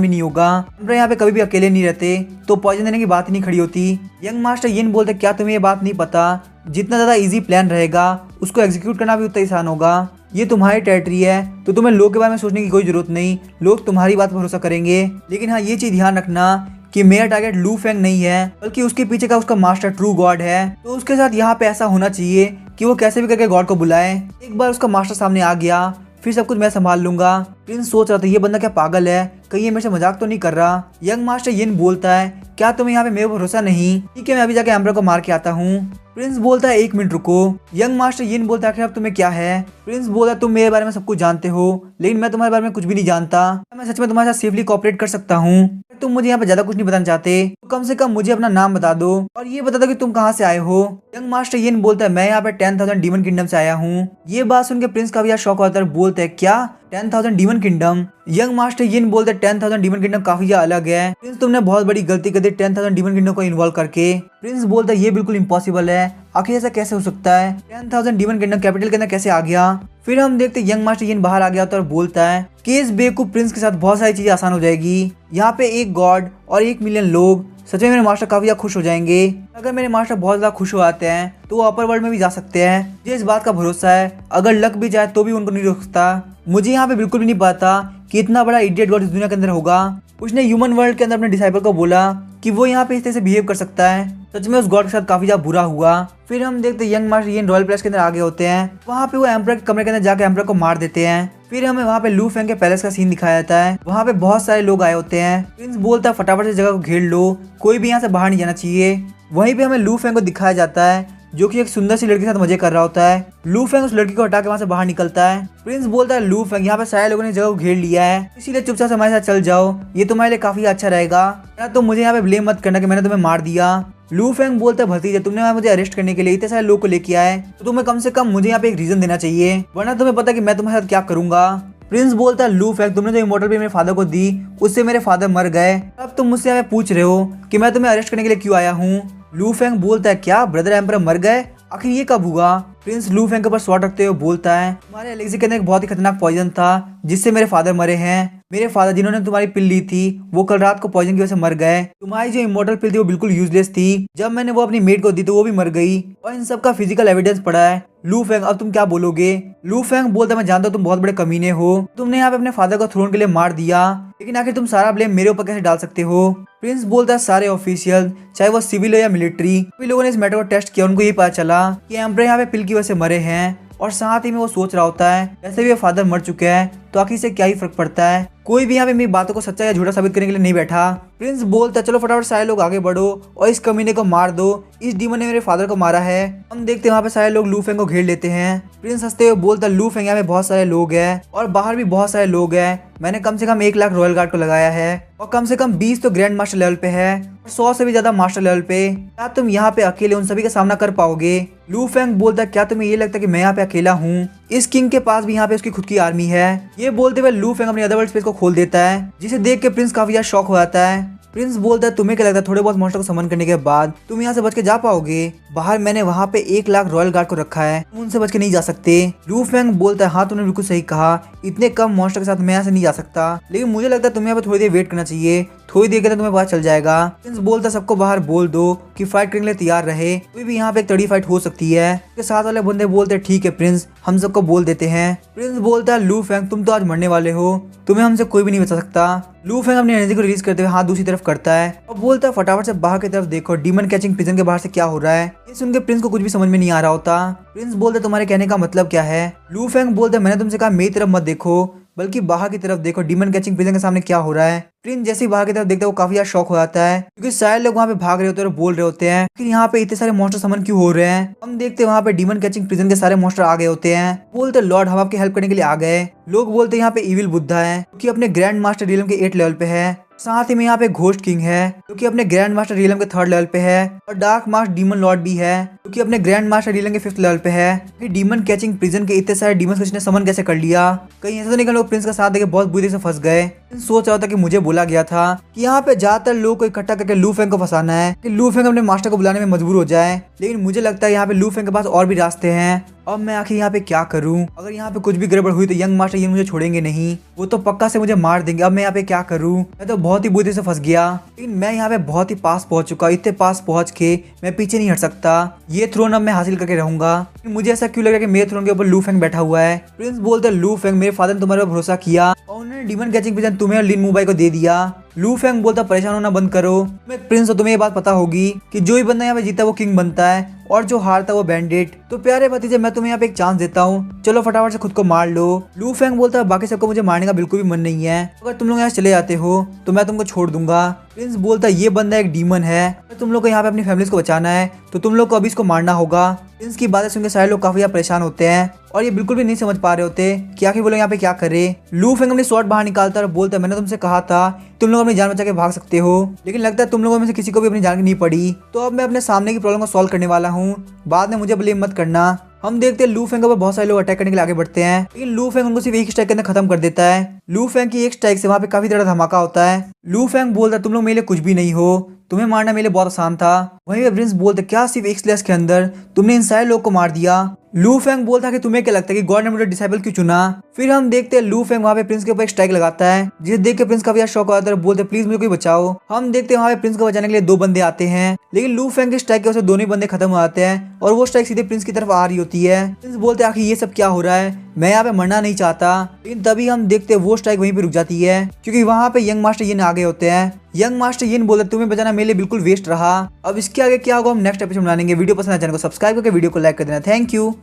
भी नहीं होगा, एम्परर यहाँ पे कभी भी अकेले नहीं रहते तो पॉइजन देने की बात ही नहीं खड़ी होती। यंग मास्टर यिन बोलते क्या तुम्हें ये बात नहीं पता, जितना ज्यादा इजी प्लान रहेगा उसको एग्जीक्यूट करना भी उतना आसान होगा। ये तुम्हारी टेरिटरी है तो तुम्हें लोग के बारे में सोचने की कोई जरूरत नहीं, लोग तुम्हारी बात पर भरोसा करेंगे। लेकिन हाँ ये चीज ध्यान रखना कि मेरा टारगेट लू फेंग नहीं है बल्कि उसके पीछे का उसका मास्टर ट्रू गॉड है, तो उसके साथ यहाँ पे ऐसा होना चाहिए कि वो कैसे भी करके गॉड को बुलाए। एक बार उसका मास्टर सामने आ गया फिर सब कुछ मैं संभाल लूंगा। प्रिंस सोच रहा था ये बंदा क्या पागल है, कहीं ये मेरे से मजाक तो नहीं कर रहा। यंग मास्टर यिन बोलता है क्या तुम्हें यहाँ पे मेरे भरोसा नहीं, ठीक है मैं अभी जाके एम्परर को मार के आता हूँ। प्रिंस बोलता है 1 मिनट रुको। यंग मास्टर यिन बोलता है अब तुम्हें क्या है। प्रिंस बोलता है तुम मेरे बारे में सब कुछ जानते हो लेकिन मैं तुम्हारे बारे में कुछ भी नहीं जानता, मैं सच में तुम्हारे साथ सेफली कोऑपरेट कर सकता हूँ। तुम मुझे यहाँ पे ज्यादा कुछ नहीं बताना चाहते तो कम से कम मुझे अपना नाम बता दो और ये बता दो कि तुम कहाँ से आए हो। यंग मास्टर यिन बोलता है मैं यहाँ पे 10,000 डीमन किंगडम से आया हूँ। ये बात सुन के प्रिंस का भी शौक होता है, बोलते है क्या 10,000 डीमन किंगडम। यंग मास्टर यिन बोलते 10,000 डीमन किंगडम काफी ज्यादा अलग है प्रिंस, तुमने बहुत बड़ी गलती कर दी 10,000 डीमन किंगडम को इन्वॉल्व करके। प्रिंस बोलता है ये बिल्कुल इम्पॉसिबल है, आखिर ऐसा कैसे हो सकता है, 10,000 डीमन किंगडम कैपिटल के अंदर कैसे आ गया। फिर हम देखते यंग मास्टर यिन बाहर आ गया और बोलता है कि इस बेवकूफ प्रिंस के साथ बहुत सारी चीजें आसान हो जाएगी, यहाँ पे 1 गॉड और 1 मिलियन लोग, सच में मेरे मास्टर काफी ज्यादा खुश हो जाएंगे। अगर मेरे मास्टर बहुत ज्यादा खुश हो आते हैं तो वो अपर वर्ल्ड में भी जा सकते हैं, मुझे इस बात का भरोसा है, अगर लक भी जाए तो भी उनको नहीं रोक सकता। मुझे यहाँ पे बिल्कुल भी नहीं पता कि इतना बड़ा इडियट गॉड इस दुनिया के अंदर होगा। उसने ह्यूमन वर्ल्ड के अंदर अपने डिसाइपल को बोला कि वो यहाँ पे इस तरह से बिहेव कर सकता है, सच में उस गॉड के साथ काफी ज्यादा बुरा हुआ। फिर हम देखते यंग मास्टर यिन रॉयल पैलेस के अंदर आगे होते हैं, वहाँ पे वो एम्परर के कमरे के अंदर जाके एम्परर को मार देते हैं। फिर हमें वहाँ पे लू फेंग के पैलेस का सीन दिखाया जाता है, वहाँ पे बहुत सारे लोग आए होते हैं। प्रिंस बोलता है फटाफट से जगह को घेर लो, कोई भी यहाँ से बाहर नहीं जाना चाहिए। वहीं पे हमें लू फेंग को दिखाया जाता है जो कि एक सुंदर सी लड़की के साथ मजे कर रहा होता है। लू फेंग उस लड़की को हटा के वहाँ से बाहर निकलता है। प्रिंस बोलता है लू फेंग यहाँ पे सारे लोगों ने जगह को घेर लिया है, इसीलिए चुपचाप से हमारे साथ चल जाओ, ये तुम्हारे लिए काफी अच्छा रहेगा, या तो मुझे यहाँ पे ब्लेम मत करना कि मैंने तुम्हें मार दिया। लू फेंग बोलता है भतीजा तुमने मुझे अरेस्ट करने के लिए इतने सारे लोग को लेके आए तो तुम्हें कम से कम मुझे यहाँ पे एक रीजन देना चाहिए, वरना तुम्हें पता कि मैं तुम्हारे साथ क्या करूंगा। प्रिंस बोलता है लू फेंग तुमने जो इमोर्टल भी मेरे फादर को दी उससे मेरे फादर मर गए, अब तुम मुझसे यहाँ पे पूछ रहे हो कि मैं तुम्हें अरेस्ट करने के लिए क्यों आया हूँ। लू फेंग बोलता है क्या ब्रदर एम्परर मर गए, आखिर ये कब हुआ। प्रिंस लू फेंग के ऊपर स्वॉर्ड रखते हुए बोलता है तुम्हारे एलेक्सी के अंदर एक बहुत ही खतरनाक पॉइजन था जिससे मेरे फादर मरे हैं, मेरे फादर जिन्होंने तुम्हारी पिल ली थी वो कल रात को पॉइजन की वजह से मर गए, तुम्हारी जो इमोर्टल पिल थी वो बिल्कुल यूजलेस थी, जब मैंने वो अपनी मेट को दी तो वो भी मर गई, और इन सब का फिजिकल एविडेंस पड़ा है। लू फेंग अब तुम क्या बोलोगे। लू फेंग बोलता मैं जानता हूँ तुम बहुत बड़े कमीने हो, तुमने यहाँ पे अपने फादर को थ्रोन के लिए मार दिया, लेकिन आखिर तुम सारा ब्लेम मेरे ऊपर कैसे डाल सकते हो। प्रिंस बोलता है सारे ऑफिशियल चाहे वो सिविल हो या मिलिट्री, सभी लोगों ने इस मैटर को टेस्ट किया, उनको ये पता चला कि एम्परर यहाँ पे पिल की वजह से मरे हैं, और साथ ही में वो सोच रहा होता है वैसे भी फादर मर चुके हैं तो आखिर से क्या ही फर्क पड़ता है, कोई भी यहाँ पे मेरी बातों को सच्चा या झूठा साबित करने के लिए नहीं बैठा। प्रिंस बोलता चलो फटाफट सारे लोग आगे बढ़ो और इस कमीने को मार दो, इस डीमन ने मेरे फादर को मारा है। हम देखते हैं वहाँ पे सारे लोग लू फेंग को घेर लेते हैं। प्रिंस हंसते हुए बोलता लू फेंग यहाँ पे बहुत सारे लोग हैं और बाहर भी बहुत सारे लोग हैं। मैंने कम से कम 1 लाख रॉयल गार्ड को लगाया है और कम से कम 20 तो ग्रैंड मास्टर लेवल पे है और 100 से भी ज्यादा मास्टर लेवल पे। क्या तुम यहाँ पे अकेले उन सभी का सामना कर पाओगे? लू फेंग बोलता क्या तुम्हें ये लगता है कि मैं यहाँ पे अकेला हूँ? इस किंग के पास भी यहाँ पे उसकी खुद की आर्मी है। ये बोलते हुए लू फेंग अपनी अदरवर्ल्ड स्पेस को खोल देता है, जिसे देख के प्रिंस काफी ज्यादा शॉक हो जाता है। प्रिंस बोलता है तुम्हें क्या लगता है थोड़े बहुत मॉन्स्टर को समन करने के बाद तुम यहाँ से बच के जा पाओगे? बाहर मैंने वहाँ पे 1 लाख रॉयल गार्ड को रखा है, तुम उनसे बच के नहीं जा सकते। लू फेंग बोलता है हाँ तुमने बिल्कुल सही कहा, इतने कम मॉन्स्टर के साथ मैं यहाँ से नहीं जा सकता, लेकिन मुझे लगता है तुम्हें यहाँ पे थोड़ी देर वेट करना चाहिए, थोड़ी देर के अंदर तुम्हें पता चल जाएगा। प्रिंस बोलता सबको बाहर बोल दो कि फाइट करने के लिए तैयार रहे, कोई भी यहाँ पे एक तगड़ी फाइट हो सकती है। उसके साथ वाले बंदे बोलते ठीक है प्रिंस, हम सबको बोल देते हैं। प्रिंस बोलता है लू फेंग तुम तो आज मरने वाले हो, तुम्हें हमसे कोई भी नहीं बचा सकता। लू फेंग अपनी एनर्जी को रिलीज करते हुए हाथ दूसरी तरफ करता है और बोलता है फटाफट से बाहर की तरफ देखो डीमन कैचिंग प्रिजन के बाहर से क्या हो रहा है। ये सुन के प्रिंस को कुछ भी समझ में नहीं आ रहा होता। प्रिंस बोलते तुम्हारे कहने का मतलब क्या है? लू फेंग बोलते मैंने तुमसे कहा मेरी तरफ मत देखो बल्कि बाहर की तरफ देखो, डीमन कैचिंग प्रिजन के सामने क्या हो रहा है। प्रिंस जैसे ही बाहर की तरफ देखता है वो काफी ज्यादा शॉक हो जाता है क्योंकि सारे लोग वहाँ पे भाग रहे होते हैं और बोल रहे होते हैं कि यहाँ पे इतने सारे मॉन्स्टर समन क्यों हो रहे हैं। हम देखते हैं वहाँ पे डीमन कैचिंग प्रिजन के सारे मॉन्स्टर आ गए होते हैं। बोलते लॉर्ड हम आपकी हेल्प करने के लिए आ गए। लोग बोलते हैं यहाँ पे इविल बुद्धा है जो कि अपने ग्रैंड मास्टर रियलम के 8 लेवल पे है, साथ ही में यहाँ पे घोस्ट किंग है जो कि अपने ग्रैंड मास्टर रियलम के 3rd लेवल पे है और डार्क मास्टर डीमन लॉर्ड भी है जो कि अपने ग्रैंड मास्टर रियलम के 5th लेवल पे है। कि डीमन कैचिंग प्रिजन के इतने सारे डीमंस को इसने समन कैसे कर लिया? कहीं ऐसा तो नहीं कि लोग प्रिंस का साथ देके बहुत बुरी से फंस गए। सोच रहा था कि मुझे बोला गया था कि यहाँ पे ज्यादातर लोग को इकट्ठा करके लू फेंग को फंसाना है कि लू फेंग अपने मास्टर को बुलाने में मजबूर हो जाए, लेकिन मुझे लगता है यहाँ पे लू फेंग के पास और भी रास्ते हैं। अब मैं आखिर यहाँ पे क्या करूँ? अगर यहाँ पे कुछ भी गड़बड़ हुई तो यंग मास्टर ये मुझे छोड़ेंगे नहीं, वो तो पक्का से मुझे मार देंगे। अब मैं यहाँ पे क्या करूँ? मैं तो बहुत ही बुरी से फंस गया, लेकिन मैं यहाँ पे बहुत ही पास पहुंच चुका, इतने पास पहुंच के मैं पीछे नहीं हट सकता। ये थ्रोन अब मैं हासिल करके रहूंगा। मुझे ऐसा क्यों लगा कि मेरे थ्रोन के ऊपर लू फेंग बैठा हुआ है? प्रिंस बोलते लू फेंग मेरे फादर ने तुम्हारे पर भरोसा किया और उन्होंने डीमन कैचिंग प्रिजन तुम्हें और लिन मुबाई को दे दिया। लू फेंग बोलता परेशान होना बंद करो, मैं प्रिंस हो तुम्हें ये बात पता होगी कि जो भी बंदा यहाँ पे जीता वो किंग बनता है और जो हारता वो बैंडिट। तो प्यारे भतीजे मैं तुम्हें यहाँ पे एक चांस देता हूँ, चलो फटाफट से खुद को मार लो। लू फेंग बोलता है बाकी सबको मुझे मारने का बिल्कुल भी मन नहीं है, अगर तुम लोग यहाँ चले जाते हो तो मैं तुमको छोड़ दूंगा। प्रिंस बोलता है ये बंदा एक डीमन है, तुम लोग को यहाँ पे अपनी फैमिली को बचाना है तो तुम लोग को अभी इसको मारना होगा। प्रिंस की बातें सुनकर सारे लोग काफी परेशान होते हैं और ये बिल्कुल भी नहीं समझ पा रहे होते कि आखिर वो लोग यहाँ पे क्या करे। लू फेंग अपनी स्वॉर्ड बाहर निकालता है और बोलता है मैंने तुमसे कहा था तुम लोग अपनी जान बचा के भाग सकते हो, लेकिन लगता है तुम लोगों में से किसी को भी अपनी जान की नहीं पड़ी। तो अब मैं अपने सामने की प्रॉब्लम को सॉल्व करने वाला हूँ, बाद में मुझे ब्लेम मत करना। हम देखते हैं लू फेंग पर बहुत सारे लोग अटैक करने के लिए आगे बढ़ते हैं, लेकिन लू फेंग उनको सिर्फ एक स्ट्राइक के अंदर खत्म कर देता है। लू फेंग की एक स्ट्राइक से वहाँ पे काफी बड़ा धमाका होता है। लू फेंग बोलता है तुम लोग मेरे लिए कुछ भी नहीं हो, तुम्हें मारना मेरे लिए बहुत आसान था। वहीं पे प्रिंस बोलते क्या सिर्फ एक स्लैश के अंदर तुमने इन सारे लोग को मार दिया? लू फेंग बोलता कि तुम्हें क्या लगता है कि गॉड ने मुझे डिसाइबल क्यों चुना? फिर हम देखते हैं लू फेंग वहाँ पे प्रिंस के ऊपर एक स्ट्राइक लगाता है, जिसे देख के प्रिंस काफी शौक आता है और बोलते प्लीज मुझे कोई बचाओ। हम देखते हैं वहाँ पे प्रिंस को बचाने के लिए 2 बंदे आते हैं, लेकिन लू फेंग के स्ट्राइक की वजह से दोनों ही बंदे खत्म हो जाते हैं और वो स्ट्राइक सीधे प्रिंस की तरफ आ रही होती है। प्रिंस बोलते आखिर ये सब क्या हो रहा है, मैं यहाँ पे मरना नहीं चाहता, लेकिन तभी हम देखते हैं वो स्ट्राइक वहीं पे रुक जाती है क्योंकि वहाँ पे यंग मास्टर यिन आ गए होते हैं। यंग मास्टर यिन बोलते तुम्हें बचाना मेरे लिए बिल्कुल वेस्ट रहा। अब इसके आगे क्या होगा हम नेक्स्ट एपिसोड बनाएंगे। वीडियो पसंद आए चैनल को सब्सक्राइब करके वीडियो को लाइक कर देना। Thank you.